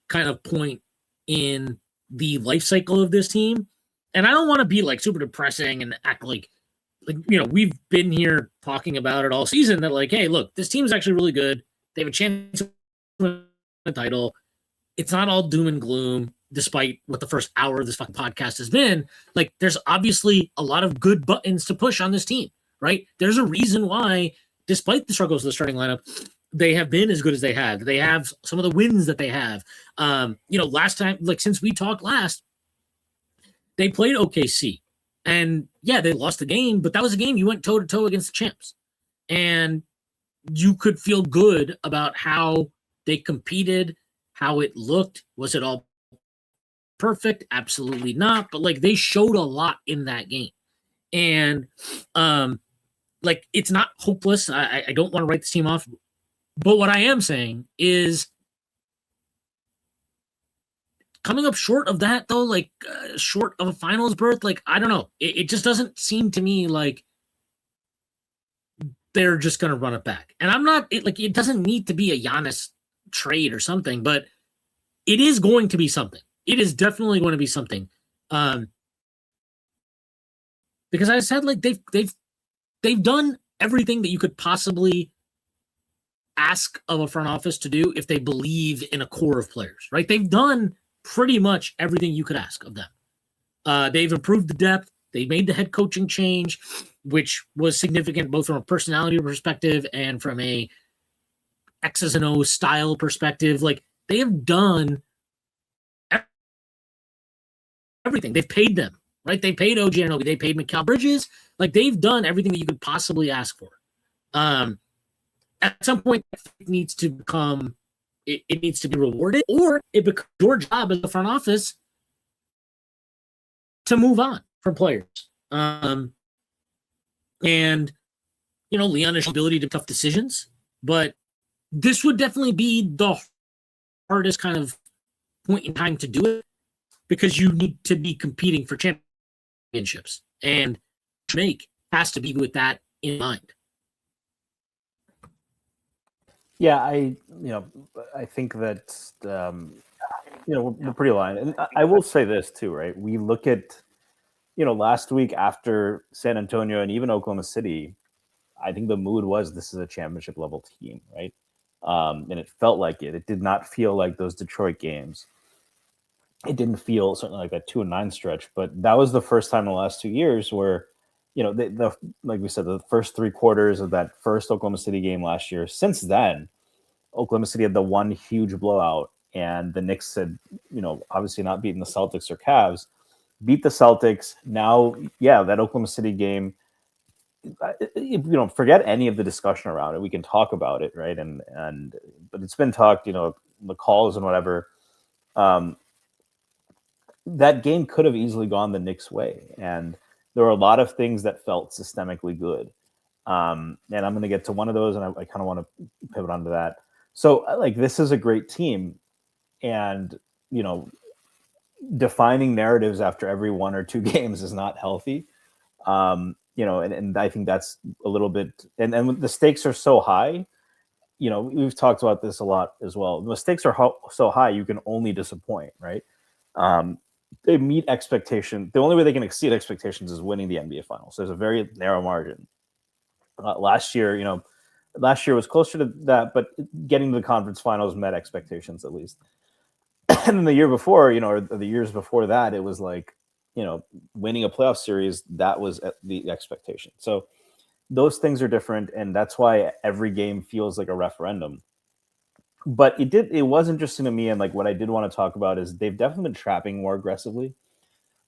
kind of point in the life cycle of this team. And I don't want to be like super depressing and act like, we've been here talking about it all season that like, hey, look, this team is actually really good. They have a chance to win the title. It's not all doom and gloom, despite what the first hour of this fucking podcast has been. Like, there's obviously a lot of good buttons to push on this team, right? There's a reason why, despite the struggles of the starting lineup, they have been as good as they have. They have some of the wins that they have. Last time, like since we talked last, they played OKC. And yeah, they lost the game, but that was a game you went toe-to-toe against the champs. And you could feel good about how they competed, how it looked. Was it all perfect? Absolutely not. But like they showed a lot in that game. And like it's not hopeless. I don't want to write this team off. But what I am saying is coming up short of that, though, like short of a finals berth, like I don't know. It just doesn't seem to me like they're just going to run it back. And I'm not it doesn't need to be a Giannis trade or something, but it is going to be something. It is definitely going to be something. Because I said, like, they've done everything that you could possibly ask of a front office to do if they believe in a core of players, right? They've done pretty much everything you could ask of them. They've improved the depth. They made the head coaching change, which was significant both from a personality perspective and from a X's and O's style perspective. Like, they have done everything. They've paid them, right? They paid OG Anunoby. They paid Mikal Bridges. Like, they've done everything that you could possibly ask for. At some point, it needs to become, it needs to be rewarded, or it becomes your job as the front office to move on from players. And, Leon has the ability to make tough decisions, but this would definitely be the hardest kind of point in time to do it, because you need to be competing for championships, and make has to be with that in mind. Yeah, I think that we're pretty aligned, and I will say this too, right? We look at last week after San Antonio and even Oklahoma City, I think the mood was this is a championship level team, right? And it felt like it. It did not feel like those Detroit games. It didn't feel certainly like that 2-9 stretch, but that was the first time in the last 2 years where, like we said, the first 3 quarters of that first Oklahoma City game last year. Since then, Oklahoma City had the one huge blowout, and the Knicks had, obviously not beaten the Celtics or Cavs, beat the Celtics. Now, that Oklahoma City game, forget any of the discussion around it. We can talk about it, right? But it's been talked, the calls and whatever. That game could have easily gone the Knicks' way, and there were a lot of things that felt systemically good. And I'm going to get to one of those, and I kind of want to pivot onto that. So, this is a great team, and defining narratives after every 1 or 2 games is not healthy. And I think that's a little bit, and the stakes are so high. We've talked about this a lot as well. The stakes are so high, you can only disappoint, right? They meet expectation. The only way they can exceed expectations is winning the NBA Finals. There's a very narrow margin. Last year was closer to that, but getting to the conference finals met expectations at least. And then the year before, or the years before that, it was like, winning a playoff series, that was the expectation. So those things are different, and that's why every game feels like a referendum. But it was interesting to me, and what I did want to talk about is they've definitely been trapping more aggressively.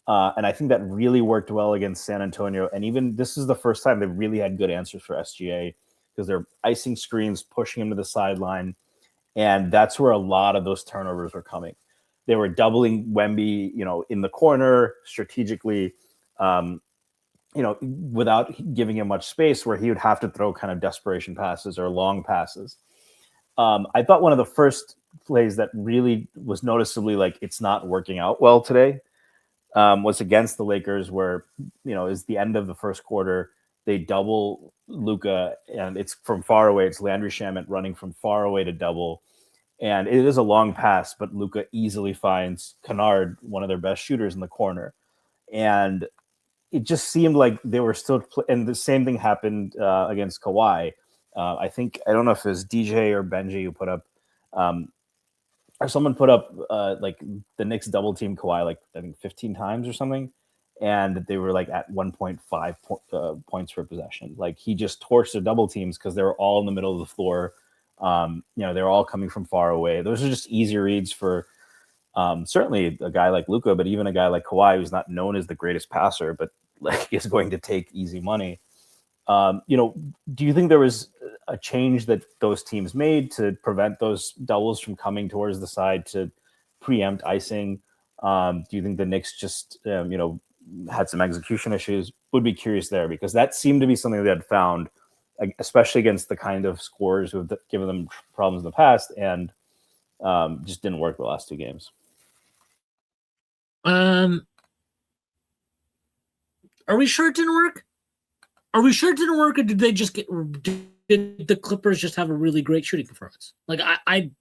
And I think that really worked well against San Antonio. And even this is the first time they've really had good answers for SGA, because they're icing screens, pushing him to the sideline. And that's where a lot of those turnovers were coming. They were doubling Wemby, in the corner strategically, without giving him much space, where he would have to throw kind of desperation passes or long passes. I thought one of the first plays that really was noticeably it's not working out well today was against the Lakers, where, is the end of the first quarter. They double Luka, and it's from far away. It's Landry Shamet running from far away to double. And it is a long pass, but Luka easily finds Kennard, one of their best shooters, in the corner. And it just seemed like they were still and the same thing happened against Kawhi. I don't know if it was DJ or Benji who put up, or someone put up the Knicks double team Kawhi, I think 15 times or something. And they were at 1.5 points per possession. He just torched their double teams because they were all in the middle of the floor. They were all coming from far away. Those are just easy reads for certainly a guy like Luka, but even a guy like Kawhi, who's not known as the greatest passer, but is going to take easy money. Do you think there was a change that those teams made to prevent those doubles from coming towards the side to preempt icing? Do you think the Knicks just, had some execution issues? Would be curious there, because that seemed to be something they had found, especially against the kind of scorers who have given them problems in the past, and just didn't work the last 2 games. Are we sure it didn't work? Are we sure it didn't work, or did they just did the Clippers just have a really great shooting performance? Like I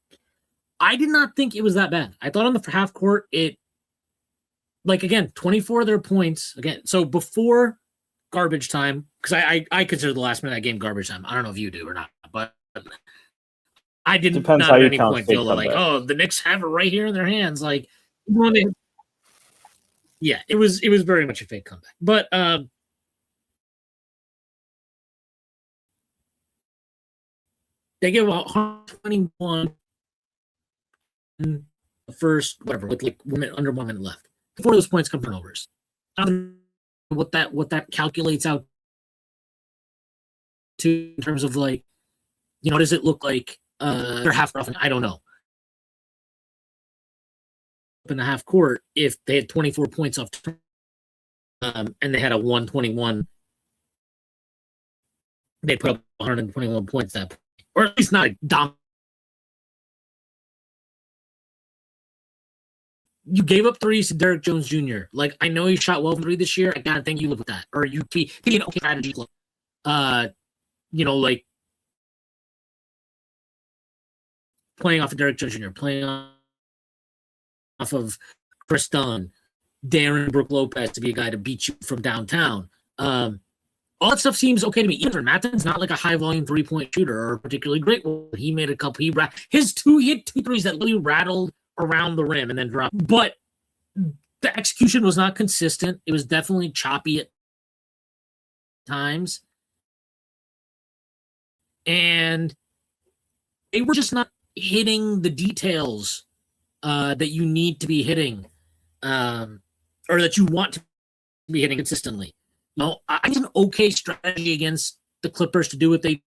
did not think it was that bad. I thought on the half court it, like, again, 24 of their points again. So before garbage time, because I consider the last minute of that game garbage time. I don't know if you do or not, but I didn't Depends not how at you any count point fake feel like, comeback. oh, the Knicks have it right here in their hands. Like, yeah, it was very much a fake comeback. But they give 121 in the first, whatever, with like under 1 minute left. 4 of those points come from turnovers. What that calculates out to in terms of, like, you know, does it look like they're half rough? I don't know. In the half court, if they had 24 points off, and they had a 121, they put up 121 points that point, or at least not a dominant. You gave up threes to Derrick Jones Jr. Like, I know he shot well from 3 this year. I gotta think you live with that, or you be an okay strategy. You know, like playing off of Derrick Jones Jr., playing off of Chris Dunn, Darren Brook Lopez to be a guy to beat you from downtown. All that stuff seems okay to me. Even Matton's not like a high volume 3-point shooter or a particularly great one. He made a couple. He had 2 threes that literally rattled around the rim and then dropped. But the execution was not consistent. It was definitely choppy at times. And they were just not hitting the details that you need to be hitting, or that you want to be hitting consistently. No, I think it's an okay strategy against the Clippers to do what they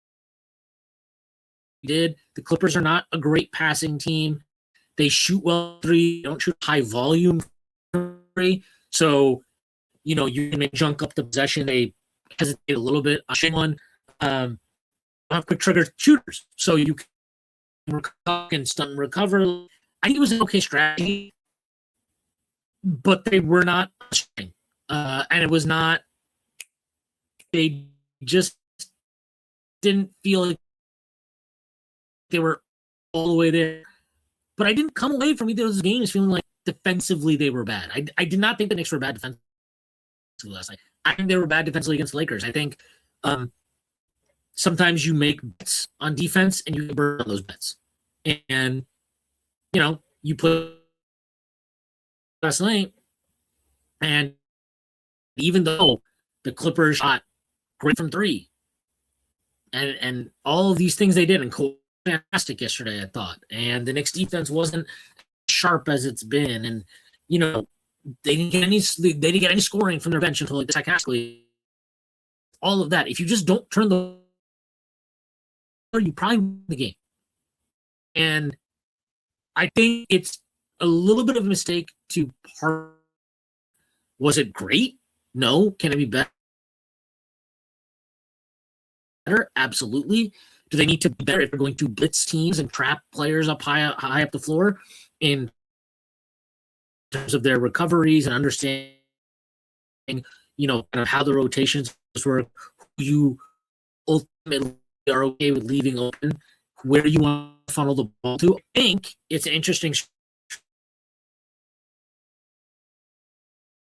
did. The Clippers are not a great passing team. They shoot well 3, don't shoot high volume 3. So, you know, you can junk up the possession. They hesitate a little bit on one. Have quick trigger shooters, so you can stun recover. I think it was an okay strategy, but they were not, and it was not. They just didn't feel like they were all the way there. But I didn't come away from either of those games feeling like defensively they were bad. I did not think the Knicks were bad defensively last night. I think they were bad defensively against the Lakers. I think sometimes you make bets on defense and you burn on those bets. And, you know, you put last night, and even though the Clippers shot great from 3, and all of these things they did, and fantastic yesterday, I thought, and the Knicks defense wasn't sharp as it's been, and, you know, they didn't get any scoring from their bench until like the second half. All of that, if you just don't turn the, you probably win the game. And I think it's a little bit of a mistake to part. Was it great? No. Can it be better? Absolutely. Do they need to be better if they're going to blitz teams and trap players up high up the floor in terms of their recoveries and understanding, you know, kind of how the rotations work, who you ultimately are okay with leaving open, where you want to funnel the ball to? I think it's an interesting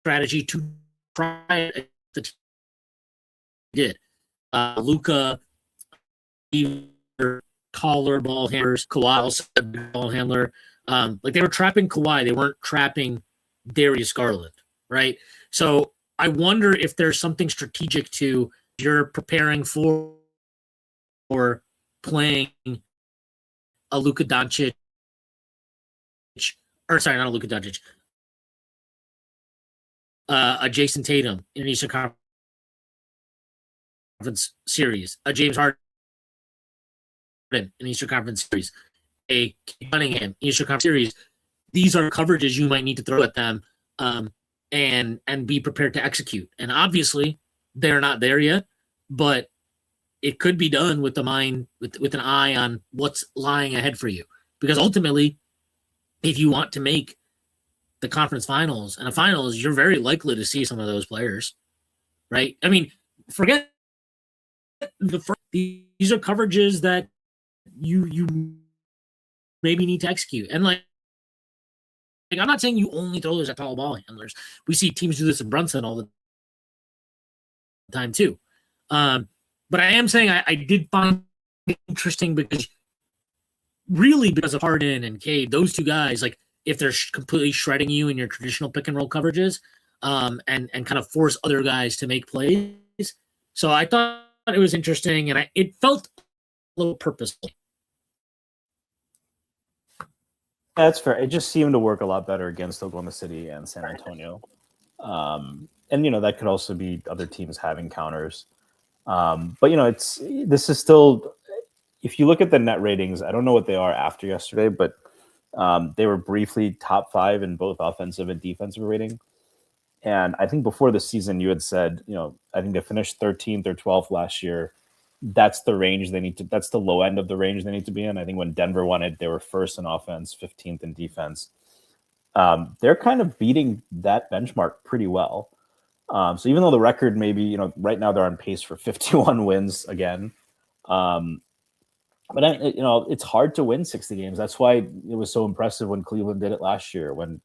strategy to try the did. Luka, taller ball handlers, Kawhi, ball handler. Like, they were trapping Kawhi, they weren't trapping Darius Garland, right? So I wonder if there's something strategic to you're preparing for playing a Luka Doncic, or sorry, not a Luka Doncic, a Jason Tatum in an Eastern Conference series, a James Harden in an Eastern Conference series, a Cunningham Eastern Conference series. These are coverages you might need to throw at them, and be prepared to execute. And obviously, they're not there yet, but it could be done with the mind, with an eye on what's lying ahead for you. Because ultimately, if you want to make the conference finals and a finals, you're very likely to see some of those players, right? I mean, forget these are coverages that you maybe need to execute. And like I'm not saying you only throw those at tall ball handlers. We see teams do this in Brunson all the time too. But I am saying I did find it interesting because of Harden and Cade, those two guys, like if they're completely shredding you in your traditional pick and roll coverages, and kind of force other guys to make plays. So I thought it was interesting, and it felt a little purposeful. That's fair. It just seemed to work a lot better against Oklahoma City and San Antonio. And, that could also be other teams having counters. But, this is still, if you look at the net ratings, I don't know what they are after yesterday, but they were briefly top 5 in both offensive and defensive rating. And I think before the season, you had said, I think they finished 13th or 12th last year. That's the range that's the low end of the range they need to be in. I think when Denver won it, they were first in offense, 15th in defense. They're kind of beating that benchmark pretty well. So even though the record maybe, right now they're on pace for 51 wins again. But it's hard to win 60 games. That's why it was so impressive when Cleveland did it last year. When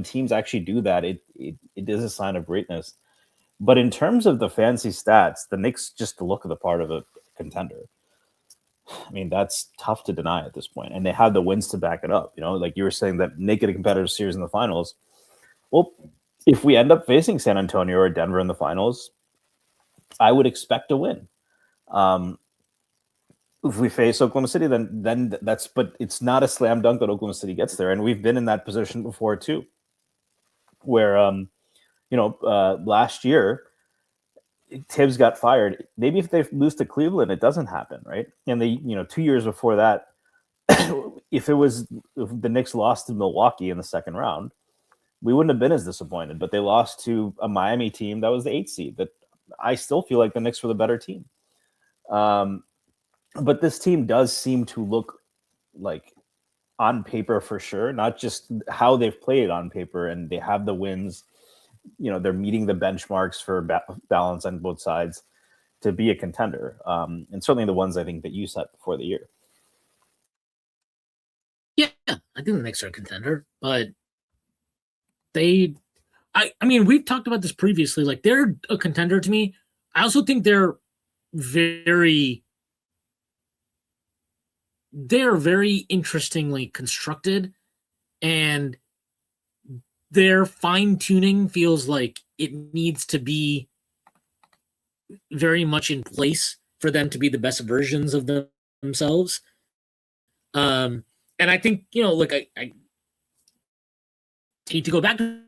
teams actually do that, it is a sign of greatness. But in terms of the fancy stats, the Knicks just look the part of a contender. I mean, that's tough to deny at this point. And they have the wins to back it up. Like you were saying that make it a competitive series in the finals. Well, if we end up facing San Antonio or Denver in the finals, I would expect a win. If we face Oklahoma City, then but it's not a slam dunk that Oklahoma City gets there. And we've been in that position before too, where, last year, Tibbs got fired. Maybe if they lose to Cleveland, it doesn't happen, right? And 2 years before that, if the Knicks lost to Milwaukee in the second round, we wouldn't have been as disappointed. But they lost to a Miami team that was the 8th seed. That I still feel like the Knicks were the better team. But this team does seem to look like on paper for sure, not just how they've played on paper, and they have the wins. They're meeting the benchmarks for balance on both sides to be a contender. And certainly the ones I think that you set before the year. Yeah, I think the Knicks are a contender, but I mean, we've talked about this previously. Like, they're a contender to me. I also think they're very interestingly constructed, and their fine-tuning feels like it needs to be very much in place for them to be the best versions of themselves. And I think, I hate to go back to it,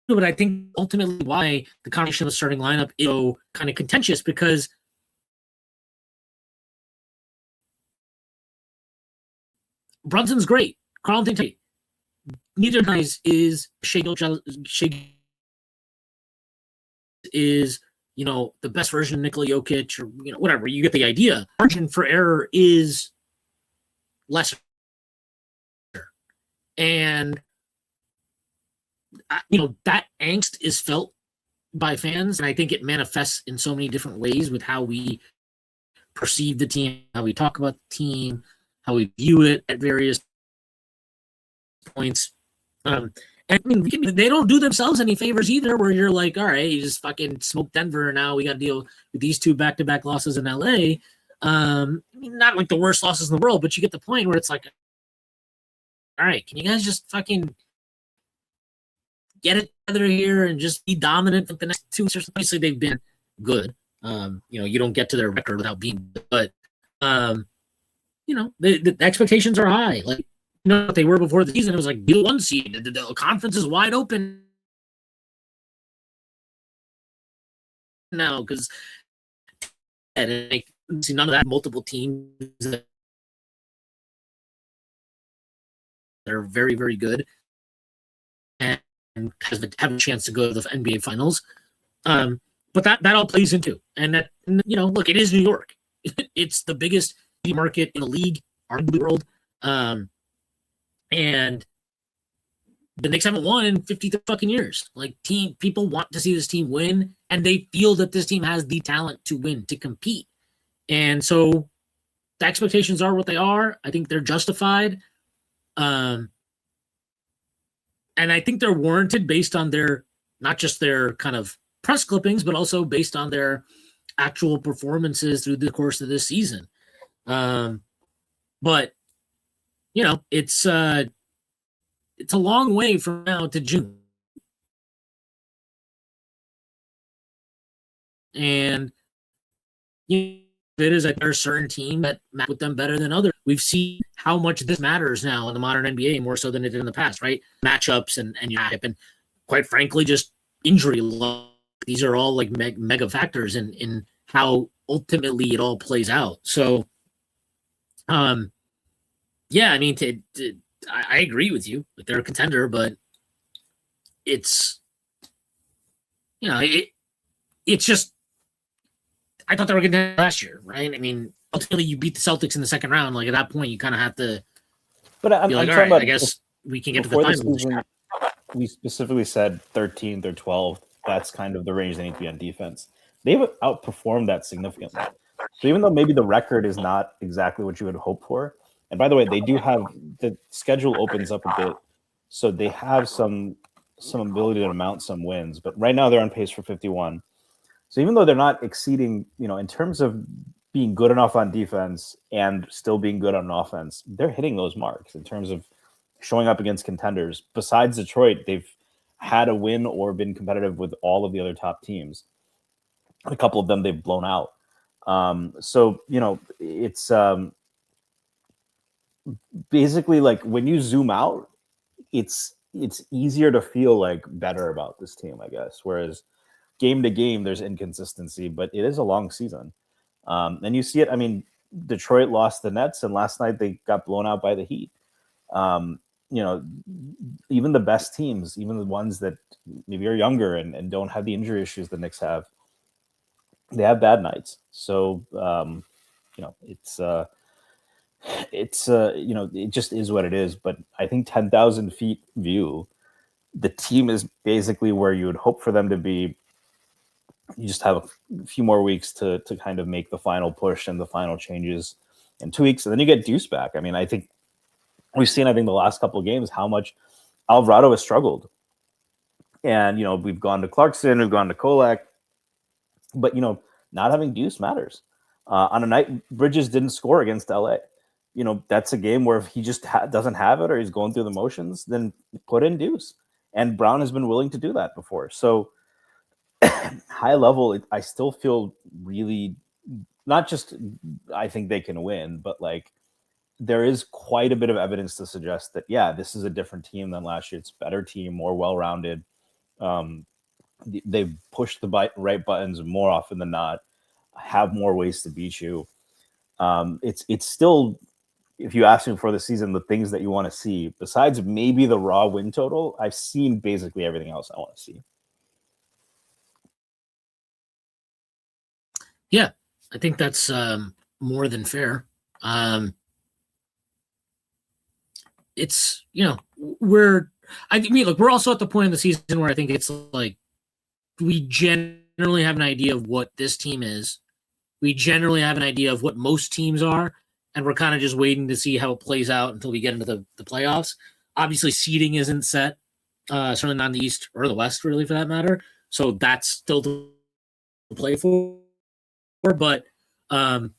but I think ultimately why the combination of the starting lineup is so kind of contentious, because Brunson's great. Carlton's great. Neither guys is Shea is the best version of Nikola Jokic, or whatever. You get the idea. Margin for error is lesser, and that angst is felt by fans, and I think it manifests in so many different ways with how we perceive the team, how we talk about the team, how we view it at various points. And I mean, they don't do themselves any favors either, where you're like, all right, you just fucking smoked Denver, and now we got to deal with these 2 back-to-back losses in LA. Not like the worst losses in the world, but you get the point where it's like, all right, can you guys just fucking get it together here and just be dominant for the next 2 weeks? Obviously, they've been good. You don't get to their record without being good, but the expectations are high. Like, what they were before the season, it was like be the 1 seed. The conference is wide open now because see none of that. Multiple teams that are very, very good and have a chance to go to the NBA Finals. But that all plays into, and that look, it is New York. It's the biggest market in the league, arguably the world. And the Knicks haven't won in 50 fucking years. Like, people want to see this team win, and they feel that this team has the talent to win, to compete. And so the expectations are what they are. I think they're justified. And I think they're warranted based on their, not just their kind of press clippings, but also based on their actual performances through the course of this season. But you know, it's a long way from now to June. And it is like there's a certain team that match with them better than others. We've seen how much this matters now in the modern NBA more so than it did in the past, right? Matchups and quite frankly, just injury luck. These are all like mega factors in how ultimately it all plays out. So, yeah, I mean, I agree with you. Like they're a contender, but it's, you know, it's just, I thought they were good last year, right? I mean, ultimately you beat the Celtics in the second round. Like at that point, you kind of have to. But I'm like, talking all right, about I guess we can get to the before finals. season, we specifically said 13th or 12th. That's kind of the range they need to be on defense. They've outperformed that significantly. So even though maybe the record is not exactly what you would hope for, and by the way, they do have the schedule opens up a bit, so they have some ability to mount some wins. But right now they're on pace for 51. So even though they're not exceeding, you know, in terms of being good enough on defense and still being good on offense, they're hitting those marks in terms of showing up against contenders. Besides Detroit, they've had a win or been competitive with all of the other top teams. A couple of them they've blown out. So, you know, it's basically like when you zoom out, it's easier to feel like better about this team, I guess. Whereas game to game, there's inconsistency, but it is a long season. And you see it. I mean, Detroit lost the Nets, and last night they got blown out by the Heat. You know, even the best teams, even the ones that maybe are younger and don't have the injury issues the Knicks have, they have bad nights. So, you know, it's you know, it just is what it is. But I think 10,000 feet view, the team is basically where you would hope for them to be. You just have a few more weeks to kind of make the final push and the final changes in 2 weeks. And then you get Deuce back. I mean, I think we've seen, the last couple of games, how much Alvarado has struggled. And, you know, we've gone to Clarkson, we've gone to Kolak. But, you know, not having Deuce matters. On a night Bridges didn't score against LA, you know, that's a game where if he just doesn't have it or he's going through the motions, then put in Deuce. And Brown has been willing to do that before. So, high level, I still feel really not just I think they can win, but like there is quite a bit of evidence to suggest that, yeah, this is a different team than last year. It's a better team, more well-rounded. They've pushed the right buttons more often than not, have more ways to beat you. It's still, if you ask me for the season, the things that you want to see, besides maybe the raw win total, I've seen basically everything else I want to see. Yeah, I think that's more than fair. It's, you know, we're also at the point in the season where I think it's like we generally have an idea of what this team is. We generally have an idea of what most teams are, and we're kind of just waiting to see how it plays out until we get into the playoffs. Obviously, seeding isn't set, certainly not in the East or the West, really, for that matter. So that's still to play for. But I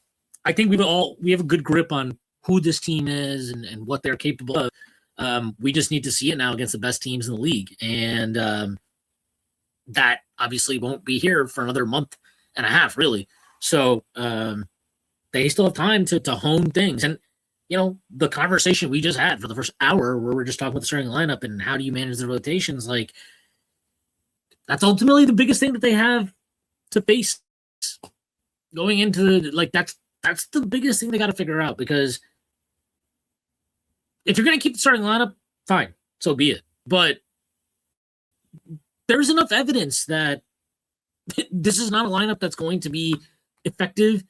think we have a good grip on who this team is and what they're capable of. We just need to see it now against the best teams in the league. And that obviously won't be here for another month and a half, really. So they still have time to hone things. And, you know, the conversation we just had for the first hour where we're just talking about the starting lineup and how do you manage the rotations, like that's ultimately the biggest thing that they have to face going into that's the biggest thing they got to figure out, because if you're going to keep the starting lineup, fine, so be it. But there's enough evidence that this is not a lineup that's going to be effective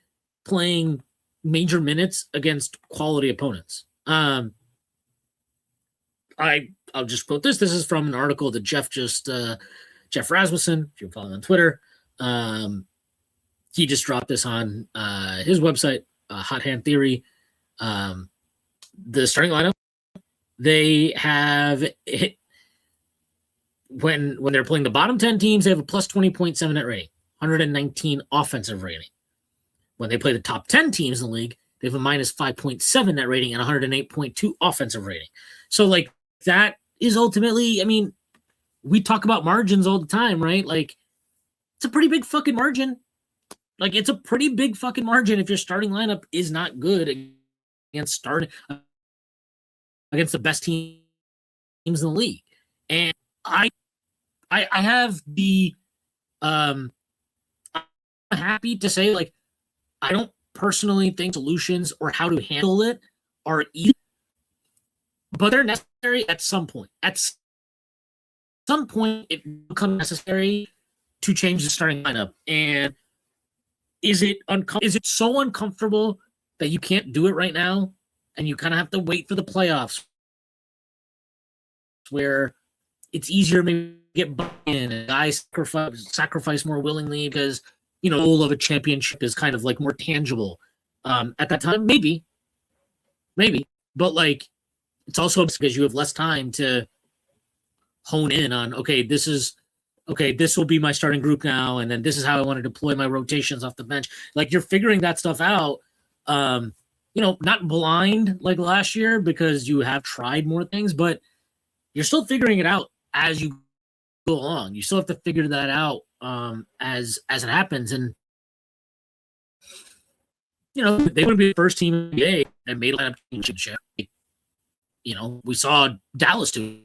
playing major minutes against quality opponents. I'll just quote this. This is from an article that Jeff Rasmussen, if you follow him on Twitter, he just dropped this on his website, Hot Hand Theory. The starting lineup, they have hit when they're playing the bottom 10 teams, they have a plus 20.7 net rating, 119 offensive rating. When they play the top 10 teams in the league, they have a minus 5.7 net rating and 108.2 offensive rating. So, like, that is ultimately, I mean, we talk about margins all the time, right? Like, it's a pretty big fucking margin. Like, it's a pretty big fucking margin if your starting lineup is not good against the best teams in the league. And I have the I'm happy to say, like, I don't personally think solutions or how to handle it are easy, but they're necessary at some point. At some point, it becomes necessary to change the starting lineup. And is it so uncomfortable that you can't do it right now, and you kind of have to wait for the playoffs, where it's easier maybe to get buy-in and guys sacrifice more willingly because, you know, the goal of a championship is kind of like more tangible. At that time, maybe, but like, it's also because you have less time to hone in on, this will be my starting group now, and then this is how I want to deploy my rotations off the bench. Like, you're figuring that stuff out, not blind like last year because you have tried more things, but you're still figuring it out as you go along. You still have to figure that out as it happens. And, you know, they want to be the first team in the NBA that made a lineup championship. You know, we saw Dallas do it,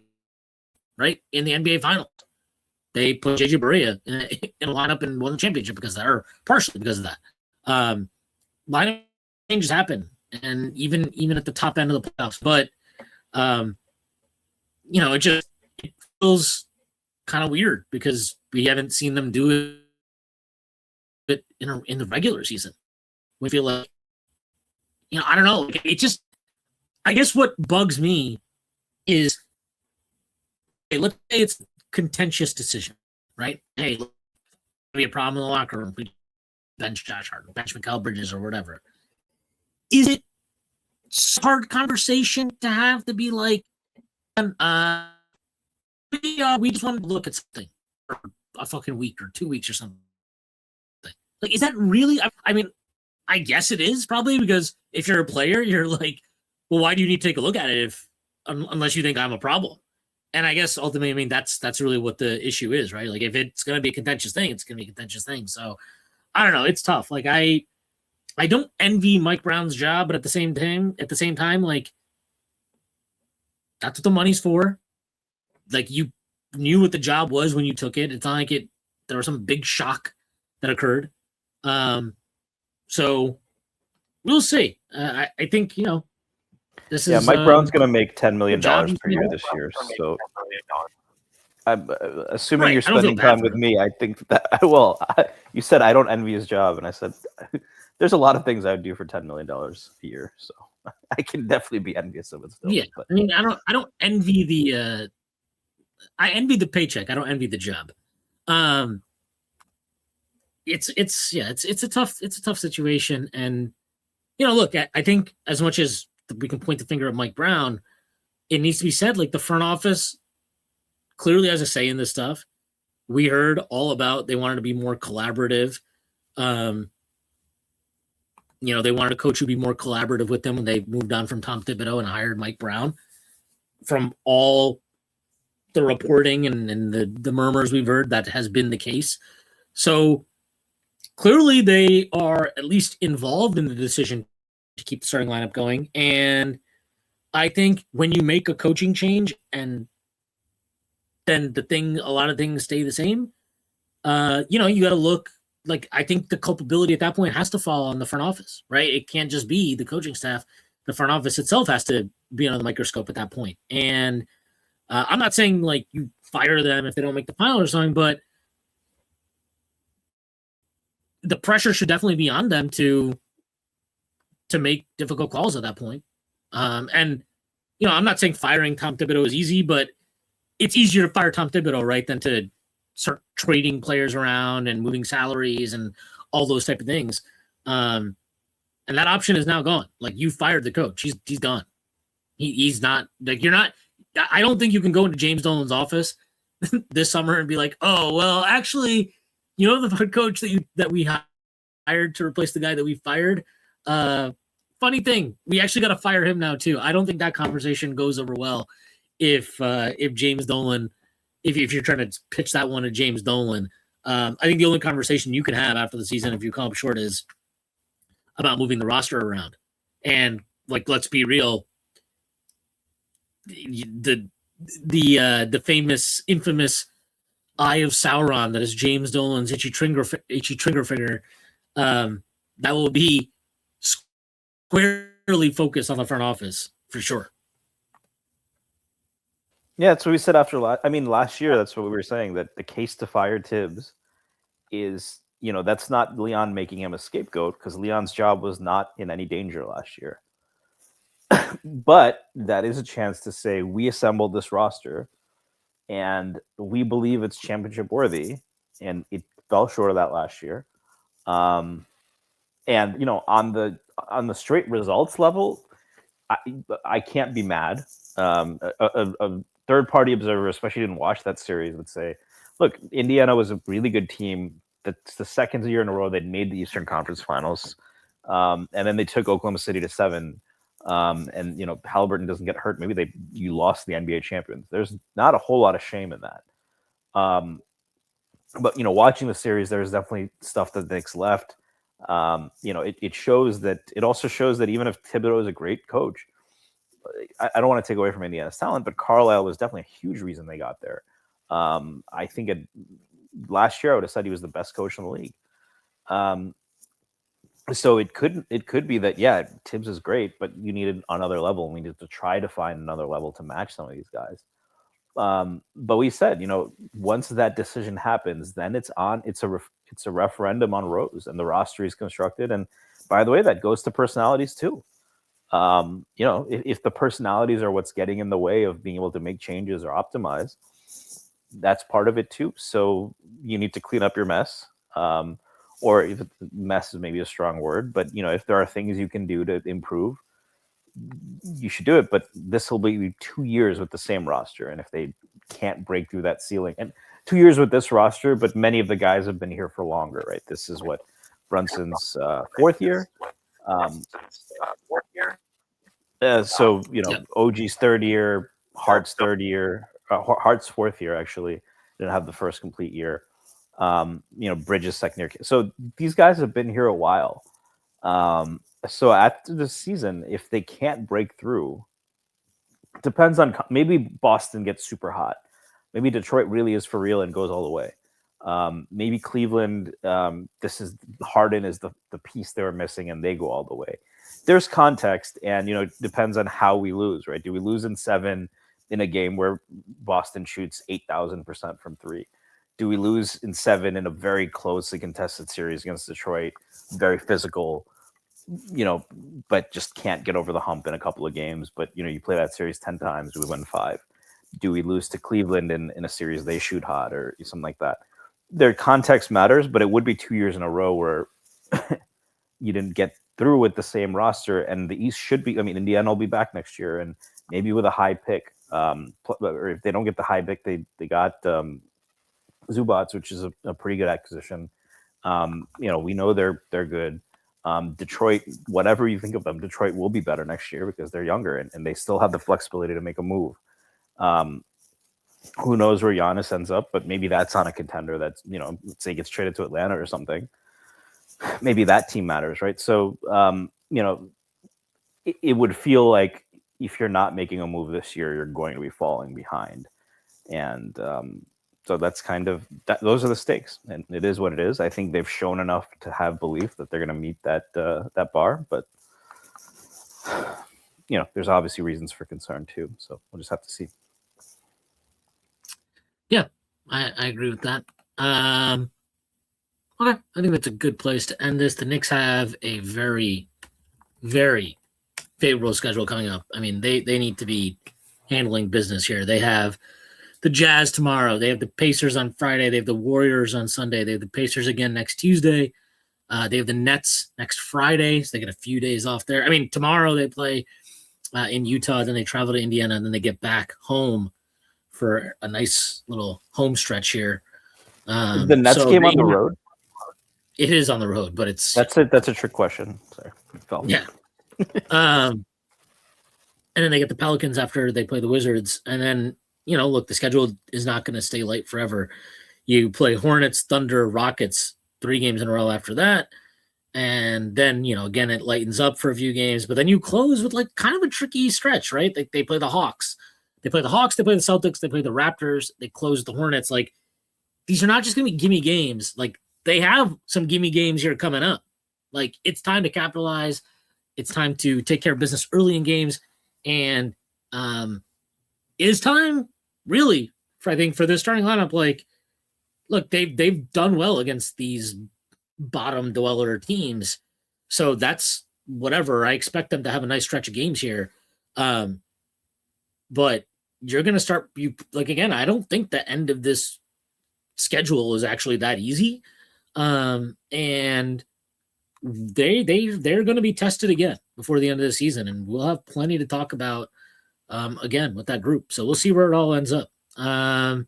right, in the NBA Finals. They put JJ Barea in a lineup and won the championship because of that, or partially because of that. Lineup changes happen, and even at the top end of the playoffs. But it feels kind of weird because we haven't seen them do it in the regular season. We feel like, I don't know. I guess what bugs me is, let's say it's a contentious decision, right? Hey, look, be a problem in the locker room. We bench Josh Hart, bench Mikal Bridges, or whatever. Is it a hard conversation to have to be like, we just want to look at something for a fucking week or 2 weeks or something? Like, is that really? I mean, I guess it is probably, because if you're a player, you're like, well, why do you need to take a look at it unless you think I'm a problem? And I guess ultimately, I mean, that's really what the issue is, right? Like, if it's going to be a contentious thing, it's going to be a contentious thing. So I don't know. It's tough. Like, I don't envy Mike Brown's job, but at the same time, like, that's what the money's for. Like, you knew what the job was when you took it. It's not like there was some big shock that occurred. So we'll see. I think, this is Mike Brown's going to make $10 million per year this year. So I'm assuming you're spending time with me. I think that, you said I don't envy his job, and I said there's a lot of things I would do for $10 million a year. So I can definitely be envious of it still. Yeah, but. I mean, I don't envy the. I envy the paycheck. I don't envy the job. It's a tough situation, and look, I think as much as we can point the finger at Mike Brown, it needs to be said, like, the front office clearly has a say in this stuff. We heard all about they wanted to be more collaborative. They wanted a coach who'd be more collaborative with them when they moved on from Tom Thibodeau and hired Mike Brown. From all the reporting and the murmurs we've heard, that has been the case. So clearly they are at least involved in the decision to keep the starting lineup going. And I think when you make a coaching change and then a lot of things stay the same, you got to look. Like, I think the culpability at that point has to fall on the front office, right? It can't just be the coaching staff. The front office itself has to be under the microscope at that point. And I'm not saying, like, you fire them if they don't make the final or something, but the pressure should definitely be on them to make difficult calls at that point. And, I'm not saying firing Tom Thibodeau is easy, but it's easier to fire Tom Thibodeau, right, than to start trading players around and moving salaries and all those type of things. And that option is now gone. Like, you fired the coach. He's gone. He's not, like, you're not, I don't think you can go into James Dolan's office this summer and be like, oh, well, actually, the coach that we hired to replace the guy that we fired. Funny thing, we actually got to fire him now too. I don't think that conversation goes over well if James Dolan, if you're trying to pitch that one to James Dolan. I think the only conversation you can have after the season, if you come up short, is about moving the roster around. And, like, let's be real, the infamous eye of Sauron that is James Dolan's itchy trigger finger, that will be squarely focused on the front office for sure. Yeah, that's what we said after last year. That's what we were saying, that the case to fire Tibbs is, that's not Leon making him a scapegoat, because Leon's job was not in any danger last year. But that is a chance to say, we assembled this roster and we believe it's championship worthy, and it fell short of that last year. And on the straight results level, I can't be mad. A third-party observer, especially didn't watch that series, would say, look, Indiana was a really good team. That's the second year in a row they'd made the Eastern Conference Finals. And then they took Oklahoma City to 7. And Halliburton doesn't get hurt. Maybe you lost the NBA champions. There's not a whole lot of shame in that. But watching the series, there's definitely stuff that the Knicks left. It shows that. It also shows that even if Thibodeau is a great coach, I don't want to take away from Indiana's talent, but Carlisle was definitely a huge reason they got there. I think last year I would have said he was the best coach in the league. So it could be that, yeah, Tibbs is great, but you needed another level. We needed to try to find another level to match some of these guys. But we said, once that decision happens, then it's a referendum on Rose, and the roster is constructed. And by the way, that goes to personalities too. If the personalities are what's getting in the way of being able to make changes or optimize, that's part of it too. So you need to clean up your mess. Or if mess is maybe a strong word, but if there are things you can do to improve, you should do it. But this will be 2 years with the same roster, and if they can't break through that ceiling, and 2 years with this roster, but many of the guys have been here for longer, right? This is what Brunson's fourth year. So OG's third year, Hart's third year, Hart's fourth year actually. Didn't have the first complete year. Bridges second year. So these guys have been here a while. So after the season, if they can't break through, depends on, maybe Boston gets super hot. Maybe Detroit really is for real and goes all the way. Maybe Cleveland, Harden is the piece they were missing and they go all the way. There's context, and it depends on how we lose, right? Do we lose in 7 in a game where Boston shoots 8,000% from 3? Do we lose in 7 in a very closely contested series against Detroit, very physical, but just can't get over the hump in a couple of games? But you play that series 10 times, we win 5. Do we lose to Cleveland in a series they shoot hot or something like that? Their context matters, but it would be 2 years in a row where you didn't get through with the same roster. And the East should be, Indiana will be back next year, and maybe with a high pick. Or if they don't get the high pick, they got Zubats, which is a pretty good acquisition. We know they're good. Detroit, whatever you think of them, Detroit will be better next year because they're younger and they still have the flexibility to make a move. Who knows where Giannis ends up, but maybe that's on a contender that's, let's say he gets traded to Atlanta or something. Maybe that team matters, right? So, it would feel like if you're not making a move this year, you're going to be falling behind. And so that's kind of that. Those are the stakes, and it is what it is. I think they've shown enough to have belief that they're going to meet that bar, but there's obviously reasons for concern too. So we'll just have to see. Yeah, I agree with that. Okay, I think that's a good place to end this. The Knicks have a very, very favorable schedule coming up. They need to be handling business here. They have the Jazz tomorrow. They have the Pacers on Friday. They have the Warriors on Sunday. They have the Pacers again next Tuesday. They have the Nets next Friday, so they get a few days off there. I mean, tomorrow they play in Utah, then they travel to Indiana, and then they get back home for a nice little home stretch here. The Nets game on the road? It is on the road, but it's... That's a trick question. Sorry. Yeah. And then they get the Pelicans after they play the Wizards. And then, look, the schedule is not going to stay light forever. You play Hornets, Thunder, Rockets 3 games in a row after that. And then, again, it lightens up for a few games. But then you close with kind of a tricky stretch, right? They play the Hawks. They play the Hawks, they play the Celtics, they play the Raptors, they close the Hornets. These are not just going to be gimme games. They have some gimme games here coming up. It's time to capitalize. It's time to take care of business early in games. And it is time, really, for this starting lineup. Look, they've done well against these bottom dweller teams. So that's whatever. I expect them to have a nice stretch of games here. But you're going to start, again, I don't think the end of this schedule is actually that easy. And they're going to be tested again before the end of the season. And we'll have plenty to talk about, again, with that group. So we'll see where it all ends up. All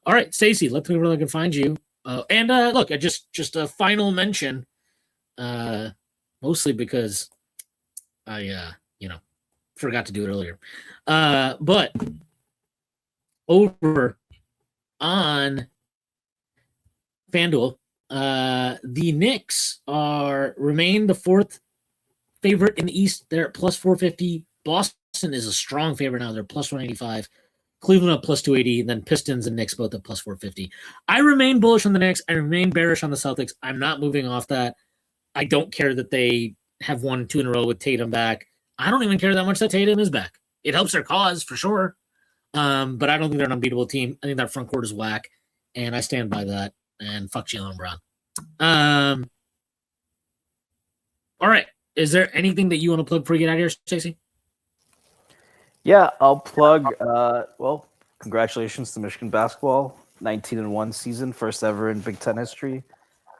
right, Stacy, let me know where I can find you. And look, just a final mention, mostly because I, forgot to do it earlier. But over on FanDuel, the Knicks remain the 4th favorite in the East. They're at plus 450. Boston is a strong favorite now. They're plus 185. Cleveland up plus 280, and then Pistons and Knicks both at plus 450. I remain bullish on the Knicks. I remain bearish on the Celtics. I'm not moving off that. I don't care that they have won 2 in a row with Tatum back. I don't even care that much that Tatum is back. It helps their cause for sure. But I don't think they're an unbeatable team. I think that front court is whack, and I stand by that. And fuck Jaylen Brown. All right. Is there anything that you want to plug before we get out of here, Stacey? Yeah, I'll plug. Well, congratulations to Michigan basketball, 19-1 season, first ever in Big Ten history.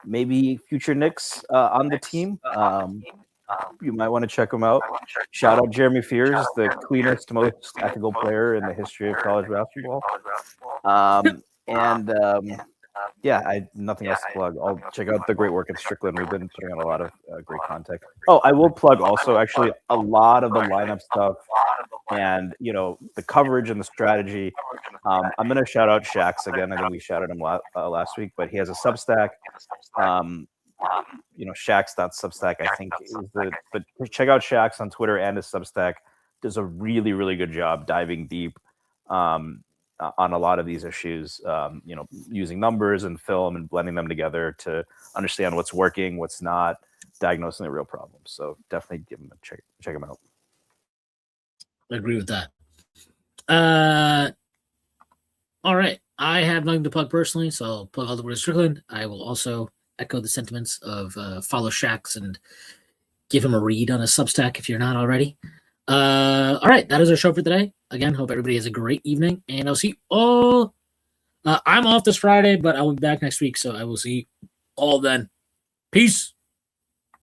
Maybe future Knicks on the team. You might want to check them out. Shout out Jeremy Fears, the cleanest, most ethical player in the history of college basketball. Yeah, I nothing else to plug. I'll check out the great work at Strickland. We've been putting out a lot of great content. Oh, I will plug also actually a lot of the lineup stuff and the coverage and the strategy. I'm going to shout out Shax again. I think we shouted him last week, but he has a Substack. Shax.substack, I think is but check out Shax on Twitter and his Substack. Does a really, really good job diving deep on a lot of these issues, using numbers and film and blending them together to understand what's working, what's not, diagnosing the real problems. So definitely give them a check them out. I agree with that. All right. I have nothing to plug personally, so I'll plug all the words Strickland. I will also echo the sentiments of follow Shax and give him a read on a Substack if you're not already. All right, that is our show for today. Again, hope everybody has a great evening, and I'll see you all. I'm off this Friday, but I will be back next week, so I will see you all then. Peace.